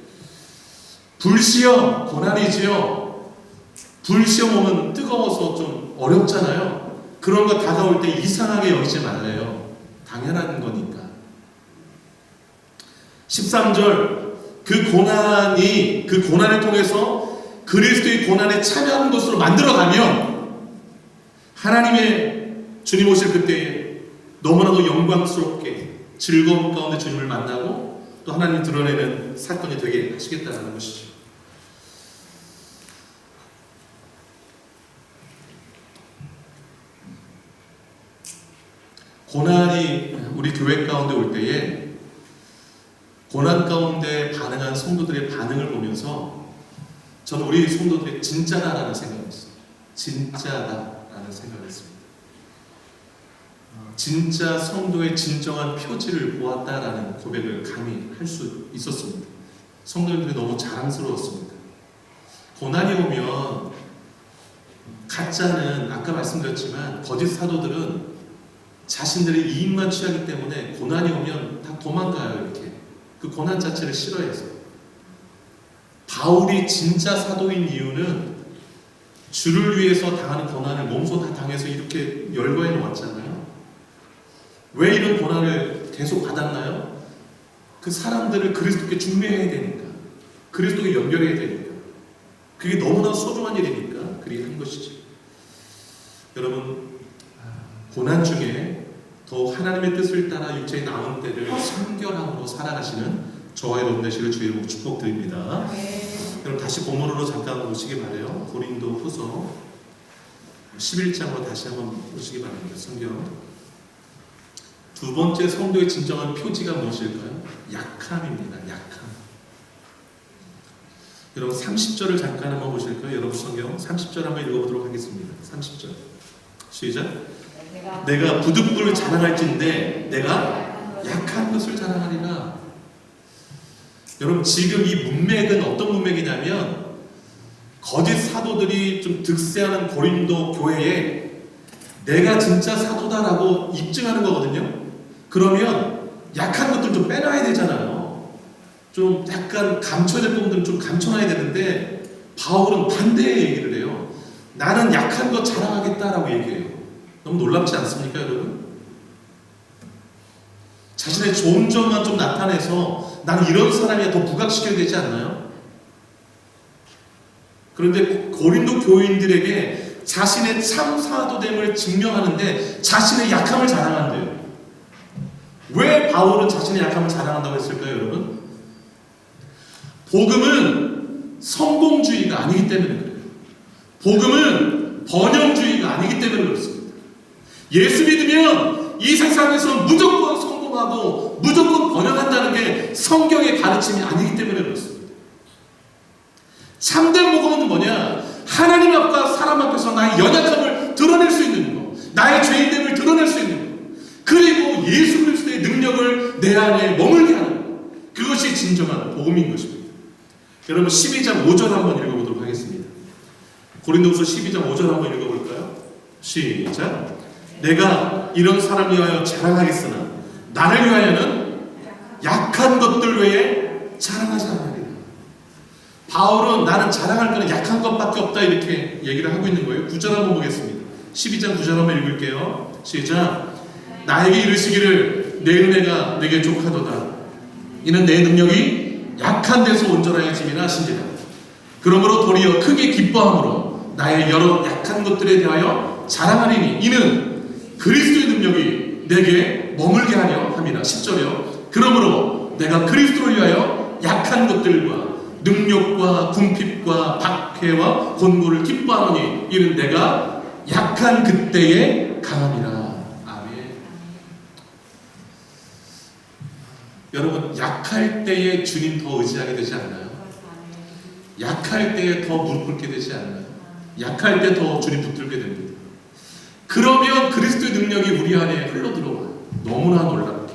불시험 고난이지요. 불시험 오면 뜨거워서 좀 어렵잖아요. 그런 거 다가올 때 이상하게 여기지 말래요. 당연한 거니까. 13절, 그 고난을 통해서 그리스도의 고난에 참여하는 것으로 만들어가면 하나님의 주님 오실 그때에 너무나도 영광스럽게 즐거움 가운데 주님을 만나고 또 하나님 드러내는 사건이 되게 하시겠다는 것이죠. 고난이 우리 교회 가운데 올 때에 고난 가운데 반응한 성도들의 반응을 보면서 저는 우리 성도들이 진짜다라는 생각을 했어요. 진짜다라는 생각을 했습니다. 진짜 성도의 진정한 표지를 보았다라는 고백을 감히 할 수 있었습니다. 성도들이 너무 자랑스러웠습니다. 고난이 오면 가짜는 아까 말씀드렸지만 거짓 사도들은 자신들의 이익만 취하기 때문에 고난이 오면 다 도망가요. 이렇게 그 고난 자체를 싫어해서. 바울이 진짜 사도인 이유는 주를 위해서 당하는 고난을 몸소 다 당해서 이렇게 열거해 놓았잖아요. 왜 이런 고난을 계속 받았나요? 그 사람들을 그리스도께 중매해야 되니까, 그리스도께 연결해야 되니까, 그게 너무나 소중한 일이니까 그리 한 것이죠. 여러분, 고난 중에 더 하나님의 뜻을 따라 육체에 남은 때를 성결함으로 살아가시는 저와 여러분 되시길 주의 이름으로 축복드립니다. 여러분 다시 본문으로 잠깐 오시기 바래요. 고린도 후서 11장으로 다시 한번 오시기 바랍니다. 성경. 두 번째 성도의 진정한 표지가 무엇일까요? 약함입니다. 약함. 여러분 30절을 잠깐 한번 보실까요? 여러분 성경 30절 한번 읽어보도록 하겠습니다. 30절 시작. 내가 부득불을 자랑할진대 내가 약한 것을 자랑하리라. 여러분 지금 이 문맥은 어떤 문맥이냐면 거짓 사도들이 좀 득세하는 고린도 교회에 내가 진짜 사도다라고 입증하는 거거든요. 그러면 약한 것들 좀 빼놔야 되잖아요. 좀 약간 감춰야 될 부분들은 좀 감춰놔야 되는데 바울은 반대의 얘기를 해요. 나는 약한 것 자랑하겠다라고 얘기해요. 너무 놀랍지 않습니까, 여러분? 자신의 좋은 점만 좀 나타내서 나는 이런 사람이야 더 부각시켜야 되지 않나요? 그런데 고린도 교인들에게 자신의 참 사도됨을 증명하는데 자신의 약함을 자랑한대요. 왜 바울은 자신의 약함을 자랑한다고 했을까요, 여러분? 복음은 성공주의가 아니기 때문에 그래요. 복음은 번영주의가 아니기 때문에 그렇습니다. 예수 믿으면 이 세상에서 무조건 성공하고 무조건 번영한다는 게 성경의 가르침이 아니기 때문에 그렇습니다. 참된 복음은 뭐냐? 하나님 앞과 사람 앞에서 나의 연약함을 드러낼 수 있는 거, 나의 죄인됨을 드러낼 수 있는 거, 그리고 예수 그리스도의 능력을 내 안에 머물게 하는 거, 그것이 진정한 복음인 것입니다. 여러분 12장 5절 한번 읽어보도록 하겠습니다. 고린도후서 12장 5절 한번 읽어볼까요? 시작. 내가 이런 사람 위하여 자랑하겠으나 나를 위하여는 약한 것들 외에 자랑하지 않으리라. 바울은 나는 자랑할 거는 약한 것밖에 없다 이렇게 얘기를 하고 있는 거예요. 9절 한번 보겠습니다. 12장 9절 한번 읽을게요. 시작. 나에게 이르시기를 내 은혜가 내게 족하도다. 이는 내 능력이 약한 데서 온전하여짐이라 하신지라. 그러므로 도리어 크게 기뻐함으로 나의 여러 약한 것들에 대하여 자랑하리니 이는 그리스도의 능력이 내게 머물게 하려 함이라. 10절이요. 그러므로 내가 그리스도를 위하여 약한 것들과 능력과 궁핍과 박해와 곤고를 기뻐하노니 이는 내가 약한 그때에 강함이라. 아멘. 여러분 약할 때에 주님 더 의지하게 되지 않나요? 약할 때에 더 무릎 꿇게 되지 않나요? 약할 때 더 주님 붙들게 됩니다. 그러면 그리스도의 능력이 우리 안에 흘러들어와요. 너무나 놀랍게.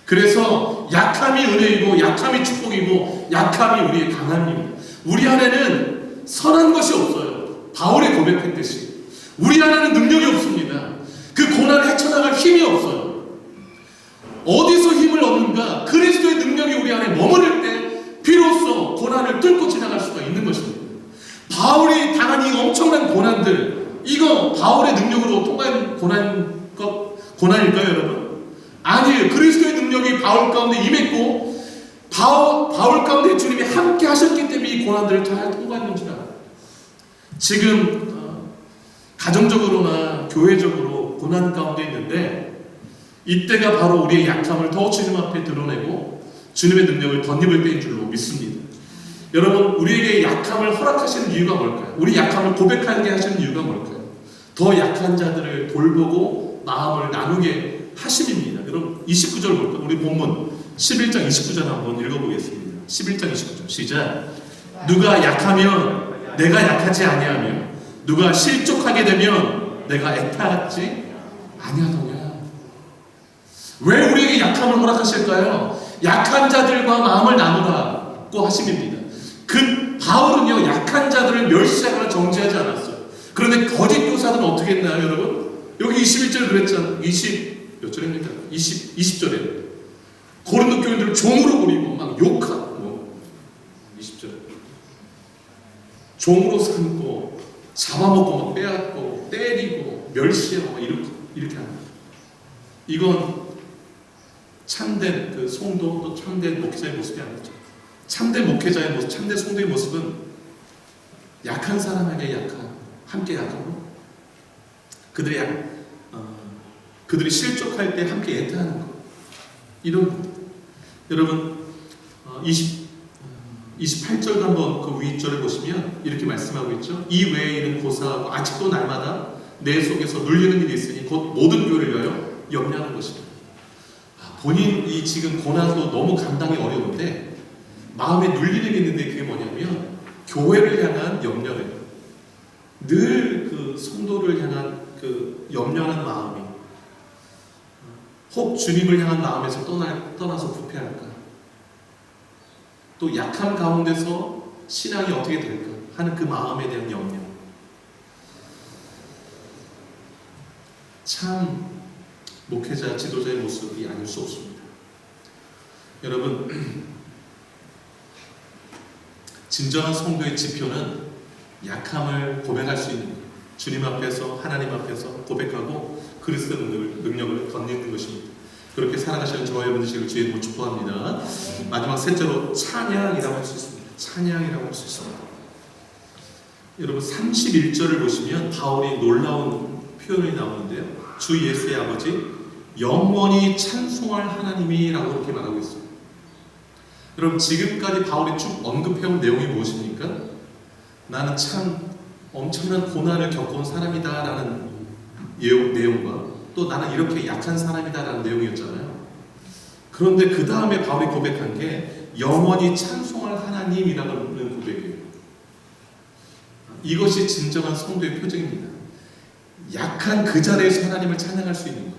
그래서 약함이 은혜이고 약함이 축복이고 약함이 우리의 강함입니다. 우리 안에는 선한 것이 없어요. 바울이 고백했듯이 우리 안에는 능력이 없습니다. 그 고난을 헤쳐나갈 힘이 없어요. 어디서 힘을 얻는가? 그리스도 이거 바울의 능력으로 통과한 고난일까요, 여러분? 아니에요. 그리스도의 능력이 바울 가운데 임했고 바울 가운데 주님이 함께 하셨기 때문에 이 고난들을 잘 통과했는 줄 알아요. 지금 가정적으로나 교회적으로 고난 가운데 있는데 이때가 바로 우리의 약함을 더 주님 앞에 드러내고 주님의 능력을 덧입을 때인 줄로 믿습니다. 여러분, 우리에게 약함을 허락하시는 이유가 뭘까요? 우리 약함을 고백하게 하시는 이유가 뭘까요? 더 약한 자들을 돌보고 마음을 나누게 하심입니다. 여러분, 29절 볼까요? 우리 본문 11장 29절 한번 읽어보겠습니다. 11장 29절 시작. 누가 약하면 내가 약하지 아니하며 누가 실족하게 되면 내가 애타하지 아니하더냐. 왜 우리에게 약함을 허락하실까요? 약한 자들과 마음을 나누라고 하심입니다. 그 바울은요, 약한 자들을 멸시하거나 정죄하지 않았어요. 그런데 거짓 교사들은 어떻게 했나요, 여러분? 여기 21절 그랬잖아요. 몇 절입니까? 20절에 고린도 교인들을 종으로 부리고 막 욕하고 20절 종으로 삼고 잡아먹고 막 빼앗고 때리고 멸시하고 이렇게 합니다. 이건 참된 그 성도 또 참된 목회자의 모습이 아니죠. 참된 목회자의 모습, 참된 성도의 모습은 약한 사람에게 함께 약하고 그들이 실족할 때 함께 애타하는 것. 이런 것. 여러분 28절도 한번 그 윗절에 보시면 이렇게 말씀하고 있죠. 이 외의 일은 고사하고 아직도 날마다 내 속에서 눌리는 일이 있으니 곧 모든 교회를 위하여 염려하는 것입니다. 본인이 지금 고난도 너무 감당이 어려운데 마음에 눌리는 게 있는데 그게 뭐냐면 교회를 향한 염려예요. 늘 그 성도를 향한 그 염려하는 마음이 혹 주님을 향한 마음에서 떠나서 부패할까? 또 약한 가운데서 신앙이 어떻게 될까? 하는 그 마음에 대한 염려. 참 목회자, 지도자의 모습이 아닐 수 없습니다. 여러분, 진정한 성도의 지표는 약함을 고백할 수 있는 것. 주님 앞에서, 하나님 앞에서 고백하고 그리스도 능력을 덧입는 것입니다. 그렇게 살아가시는 저와 여러분 되시길 주의 이름으로 축복합니다. 마지막 셋째로 찬양이라고 할 수 있습니다. 찬양이라고 할 수 있습니다. 여러분 31절을 보시면 바울이 놀라운 표현이 나오는데요. 주 예수의 아버지 영원히 찬송할 하나님이라고 이렇게 말하고 있어요. 여러분 지금까지 바울이 쭉 언급해온 내용이 무엇입니까? 나는 참 엄청난 고난을 겪어온 사람이다라는 내용과 또 나는 이렇게 약한 사람이다라는 내용이었잖아요. 그런데 그 다음에 바울이 고백한 게 영원히 찬송할 하나님이라는 고백이에요. 이것이 진정한 성도의 표정입니다. 약한 그 자리에서 하나님을 찬양할 수 있는 것.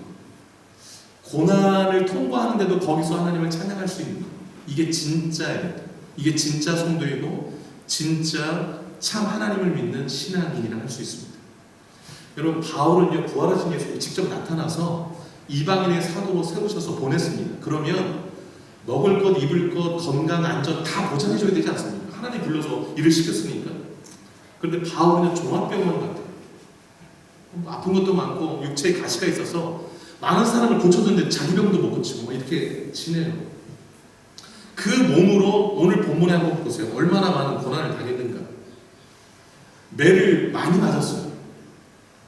고난을 통과하는데도 거기서 하나님을 찬양할 수 있는 것. 이게 진짜예요. 이게 진짜 성도이고 진짜 참 하나님을 믿는 신앙인이라 할 수 있습니다. 여러분 바울은요 부활하신 예수님이 직접 나타나서 이방인의 사도로 세우셔서 보냈습니다. 그러면 먹을 것, 입을 것, 건강, 안전 다 보장해줘야 되지 않습니까? 하나님 불러서 일을 시켰으니까. 그런데 바울은 종합병원 같아요. 아픈 것도 많고 육체에 가시가 있어서 많은 사람을 고쳤는데 자기 병도 못 고치고 이렇게 지내요. 그 몸으로 오늘 본문에 한번 보세요. 얼마나 많은 고난을 당했는가. 매를 많이 맞았어요.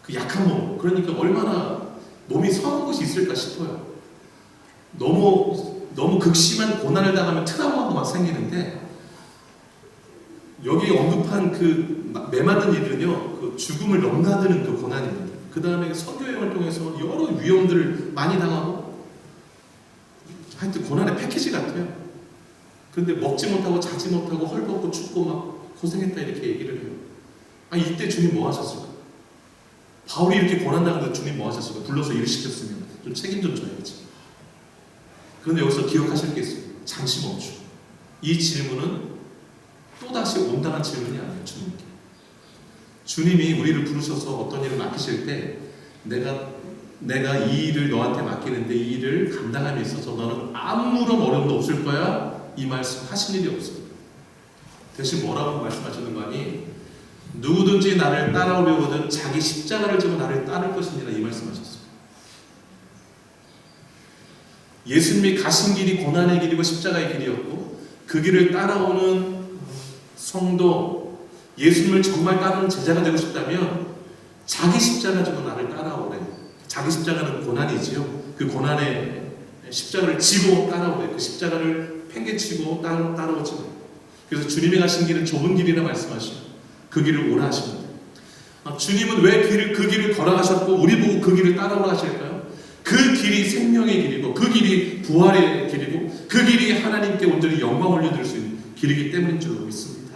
그 약한 몸. 그러니까 얼마나 몸이 성한 것이 있을까 싶어요. 너무 극심한 고난을 당하면 트라우마가 막 생기는데 여기 언급한 그 매 맞은 일은요 그 죽음을 넘나드는 그 고난입니다. 그 다음에 선교여행을 통해서 여러 위험들을 많이 당하고 하여튼 고난의 패키지 같아요. 그런데 먹지 못하고 자지 못하고 헐벗고 춥고 막 고생했다 이렇게 얘기를 해요. 아 이때 주님 뭐 하셨을까? 바울이 이렇게 고난당하는데 주님 뭐 하셨을까? 불러서 일 시켰으면 좀 책임 좀 져야지. 그런데 여기서 기억하실 게 있어요. 잠시 멈추. 이 질문은 또다시 온당한 질문이 아니에요. 주님께. 주님이 우리를 부르셔서 어떤 일을 맡기실 때 내가 이 일을 너한테 맡기는데 이 일을 감당함에 있어서 너는 아무런 어려움도 없을 거야. 이 말씀 하신 일이 없어요. 대신 뭐라고 말씀하시는 거 아니? 누구든지 나를 따라오려거든 자기 십자가를 지고 나를 따를 것이니라 이 말씀하셨어요. 예수님이 가신 길이 고난의 길이고 십자가의 길이었고 그 길을 따라오는 성도, 예수님을 정말 따르는 제자가 되고 싶다면 자기 십자가 지고 나를 따라오래. 자기 십자가는 고난이지요. 그 고난의 십자가를 지고 따라오래. 그 십자가를 팽개치고 따라오지. 그래서 주님이 가신 길은 좁은 길이라 말씀하시고 그 길을 오라 하십니다. 주님은 왜 그 길을 걸어가셨고 우리 보고 그 길을 따라오라 하실까요? 그 길이 생명의 길이고 그 길이 부활의 길이고 그 길이 하나님께 온전히 영광 올려드릴 수 있는 길이기 때문인 줄 믿습니다.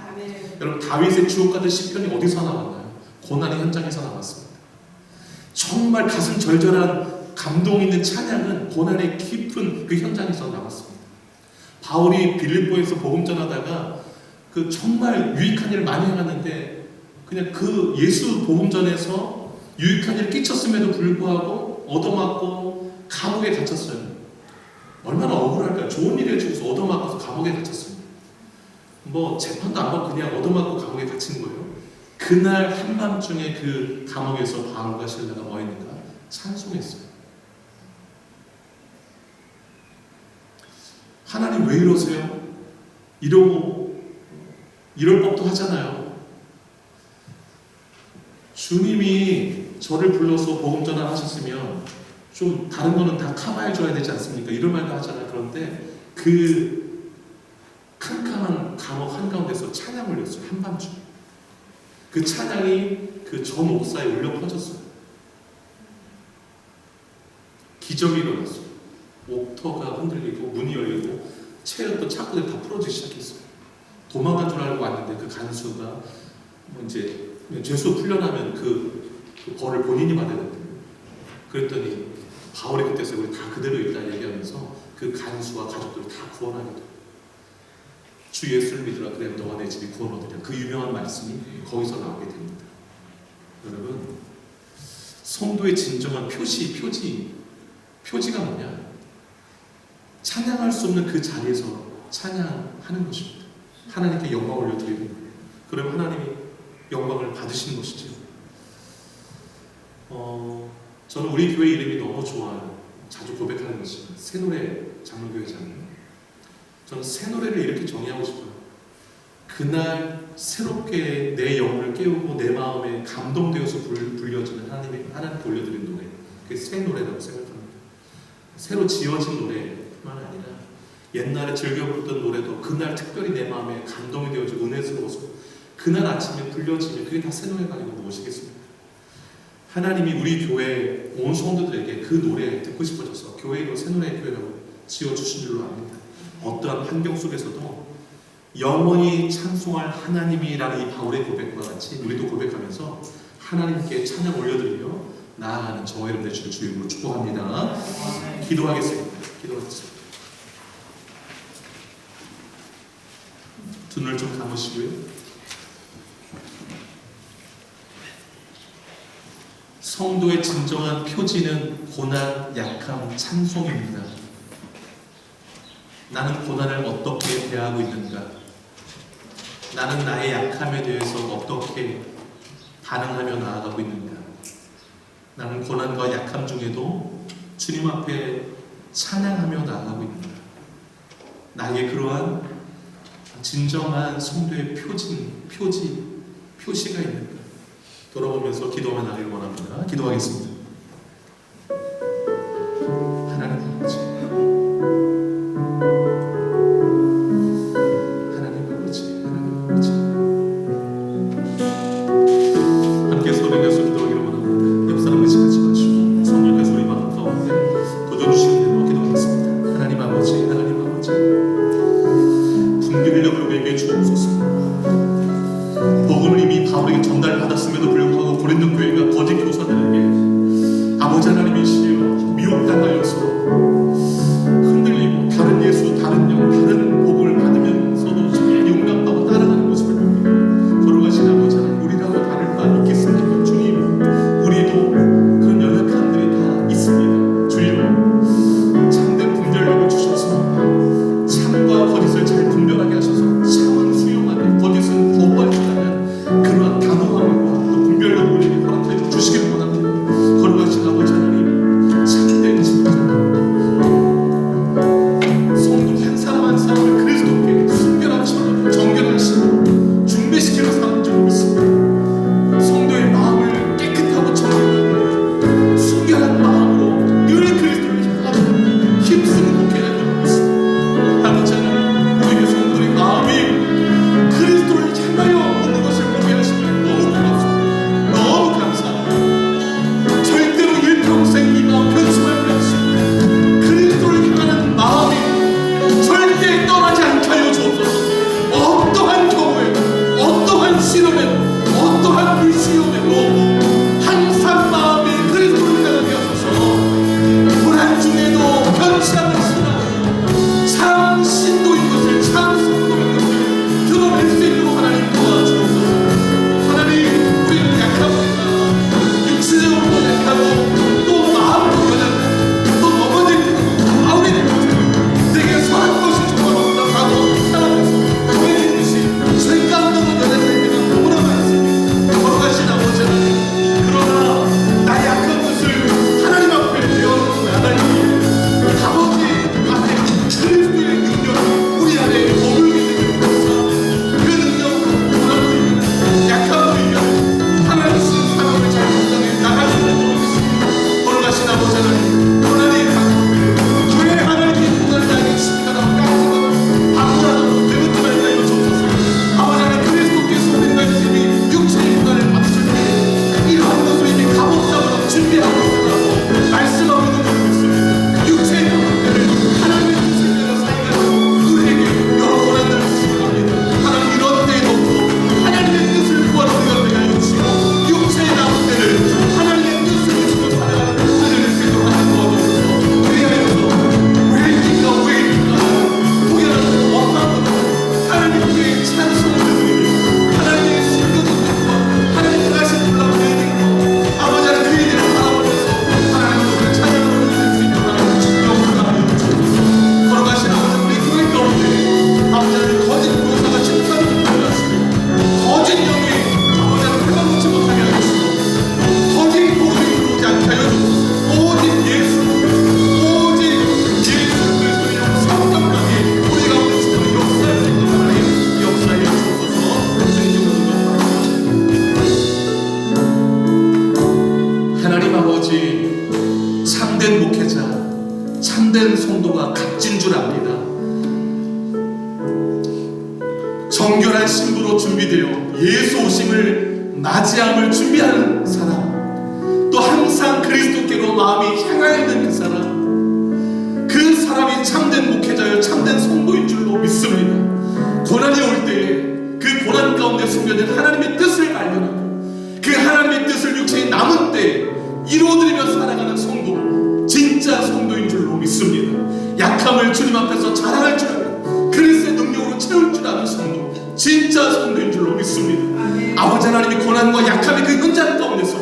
여러분, 다윗의 주옥 같은 시편이 어디서 나왔나요? 고난의 현장에서 나왔습니다. 정말 가슴 절절한 감동 있는 찬양은 고난의 깊은 그 현장에서 나왔습니다. 바울이 빌립보에서 복음 전하다가 그 정말 유익한 일을 많이 해갔는데 그냥 그 예수 복음 전에서 유익한 일을 끼쳤음에도 불구하고 얻어맞고 감옥에 갇혔어요. 얼마나 억울할까요? 좋은 일을 해주고서 얻어맞고서 감옥에 갇혔습니다. 뭐 재판도 안 받고 그냥 얻어맞고 감옥에 갇힌 거예요. 그날 한밤중에 그 감옥에서 바울과 실라가 뭐 했는가? 찬송했어요. 하나님 왜 이러세요? 이럴 법도 하잖아요. 주님이 저를 불러서 복음 전환하셨으면 좀 다른 거는 다 커버해 줘야 되지 않습니까? 이런 말도 하잖아요. 그런데 그 캄캄한 감옥 한가운데서 찬양 올렸어요. 한밤중. 그 찬양이 그 저 목사에 울려 퍼졌어요. 기적이 일어났어요. 옥터가 흔들리고 문이 열리고 채였던 창고들이 다 풀어지기 시작했어요. 도망간 줄 알고 왔는데 그 간수가 뭐 이제 죄수 풀려나면 그 벌을 본인이 받아야 된대요. 그랬더니 바울이 그때서 우리 다 그대로 있다 얘기하면서 그 간수와 가족들을 다 구원하게 돼요. 주 예수를 믿으라 그래 너와 내 집이 구원 얻으랴. 그 유명한 말씀이 거기서 나오게 됩니다. 여러분, 성도의 진정한 표지가 뭐냐? 찬양할 수 없는 그 자리에서 찬양하는 것입니다. 하나님께 영광 올려드리는 거예요. 그럼 하나님이 영광을 받으시는 것이죠. 저는 우리 교회 이름이 너무 좋아요. 자주 고백하는 것이 새노래 장로교회잖아요. 저는 새노래를 이렇게 정의하고 싶어요. 그날 새롭게 내 영혼을 깨우고 내 마음에 감동되어서 불려지는 하나님께 올려드린 노래, 그게 새노래라고 생각합니다. 새로 지어진 노래뿐만 아니라 옛날에 즐겨 부르던 노래도 그날 특별히 내 마음에 감동이 되어지고 은혜스러워서 그날 아침에 불려지면 그게 다 새노래가 아니고 무엇이겠습니까? 하나님이 우리 교회 온 성도들에게 그 노래 듣고 싶어져서 교회로 새노래의 교회라고 지어주신 줄로 압니다. 어떠한 환경 속에서도 영원히 찬송할 하나님이라는 이 바울의 고백과 같이 우리도 고백하면서 하나님께 찬양 올려드리며 나아가는 저와 여러분 되시길 주 이름으로 축복합니다. 기도하겠습니다. 두 눈을 좀 감으시고요. 성도의 진정한 표지는 고난, 약함, 찬송입니다. 나는 고난을 어떻게 대하고 있는가? 나는 나의 약함에 대해서 어떻게 반응하며 나아가고 있는가? 나는 고난과 약함 중에도 주님 앞에 찬양하며 나아가고 있는가? 나에게 그러한 진정한 성도의 표시가 있는가? 돌아보면서 기도하며 나기를 원합니다. 기도하겠습니다. 하나님 아버지, 함께 소리 내서 기도하기를 원합니다. 옆 사람 의식하지 마시고 성령께서 우리 마음 가운데 거둬주시는 대로 기도하겠습니다. 하나님 아버지, 분별력을 우리에게 주옵소서. 복음을 이미 바울에게 전달받았음에도 불구하고 고린도 교회가 거짓 교사들에게 아버지, 참된 목회자, 참된 성도가 값진 줄 압니다. 정결한 신부로 준비되어 예수 오심을 맞이함을 준비하는 사람, 또 항상 그리스도께로 마음이 향하여 있는 그 사람, 그 사람이 참된 목회자여 참된 성도인 줄로 믿습니다. 고난이 올 때에 그 고난 가운데 숨겨진 하나님의 뜻을 발견하고 그 하나님의 뜻을 육체에 남은 때에 이루어드리며 살아가는 성도, 진짜 성도인 줄로 믿습니다. 약함을 주님 앞에서 자랑할 줄 알고 그리스도의 능력으로 채울 줄 아는 성도, 진짜 성도인 줄로 믿습니다. 아버지 하나님이 고난과 약함의 그 현장 가운데서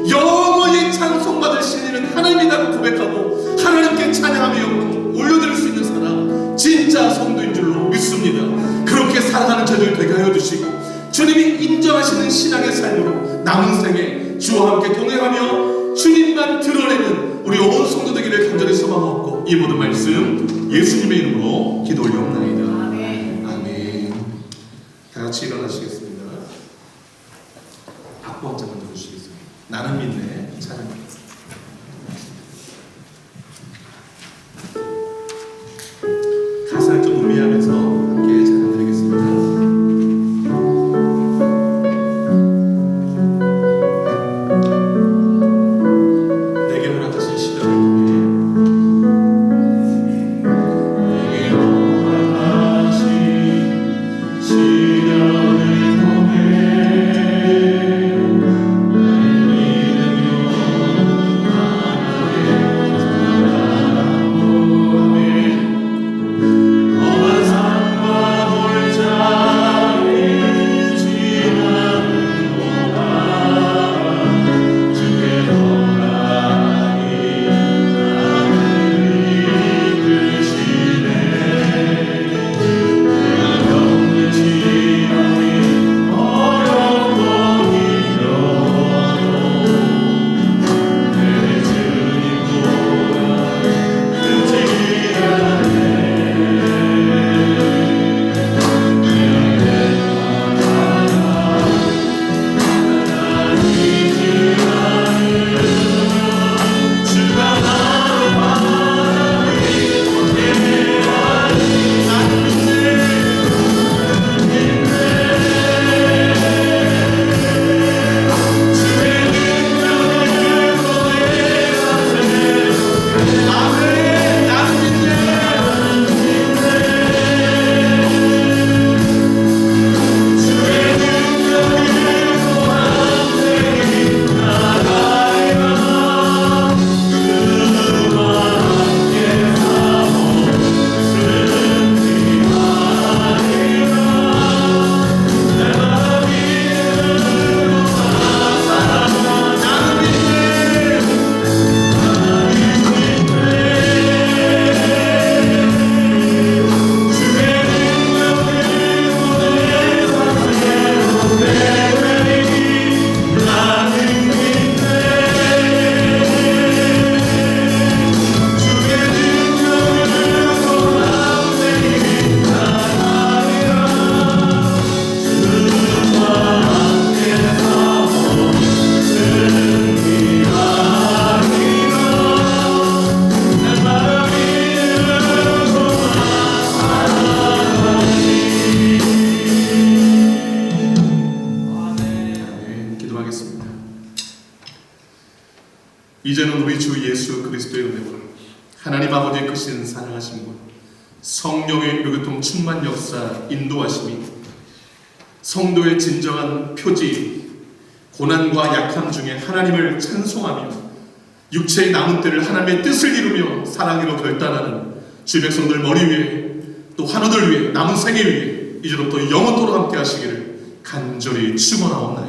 영원히 찬송받을 신이는 하나님이라고 고백하고 하나님께 찬양하며 영광 올려드릴 수 있는 사람, 진짜 성도인 줄로 믿습니다. 그렇게 살아가는 저희들 되게 하여 주시고 주님이 인정하시는 신앙의 삶으로 남은 생에 주와 함께 동행하며 주님만 드러내는 우리 온 성도 되기를 간절히 소망하고 이 모든 말씀 예수님의 이름으로 기도 올려옵나이다. 아멘. 다 같이 일어나시겠습니다. 악보 한 장만 들어주시겠습니다. 나는 믿네. 찬양. 가사를 좀 음미하면서 함께 찬양드리겠습니다. 이제는 우리 주 예수 그리스도의 은혜와 하나님 아버지의 크신 사랑하심과 성령의 교통 충만 역사 인도하심이 성도의 진정한 표지, 고난과 약함 중에 하나님을 찬송하며 육체의 남은 때를 하나님의 뜻을 이루며 사랑으로 결단하는 주의 백성들 머리 위에 또 환우들 위에 남은 생애 위에 이제부터 영원토록 함께 하시기를 간절히 축원하옵나이다.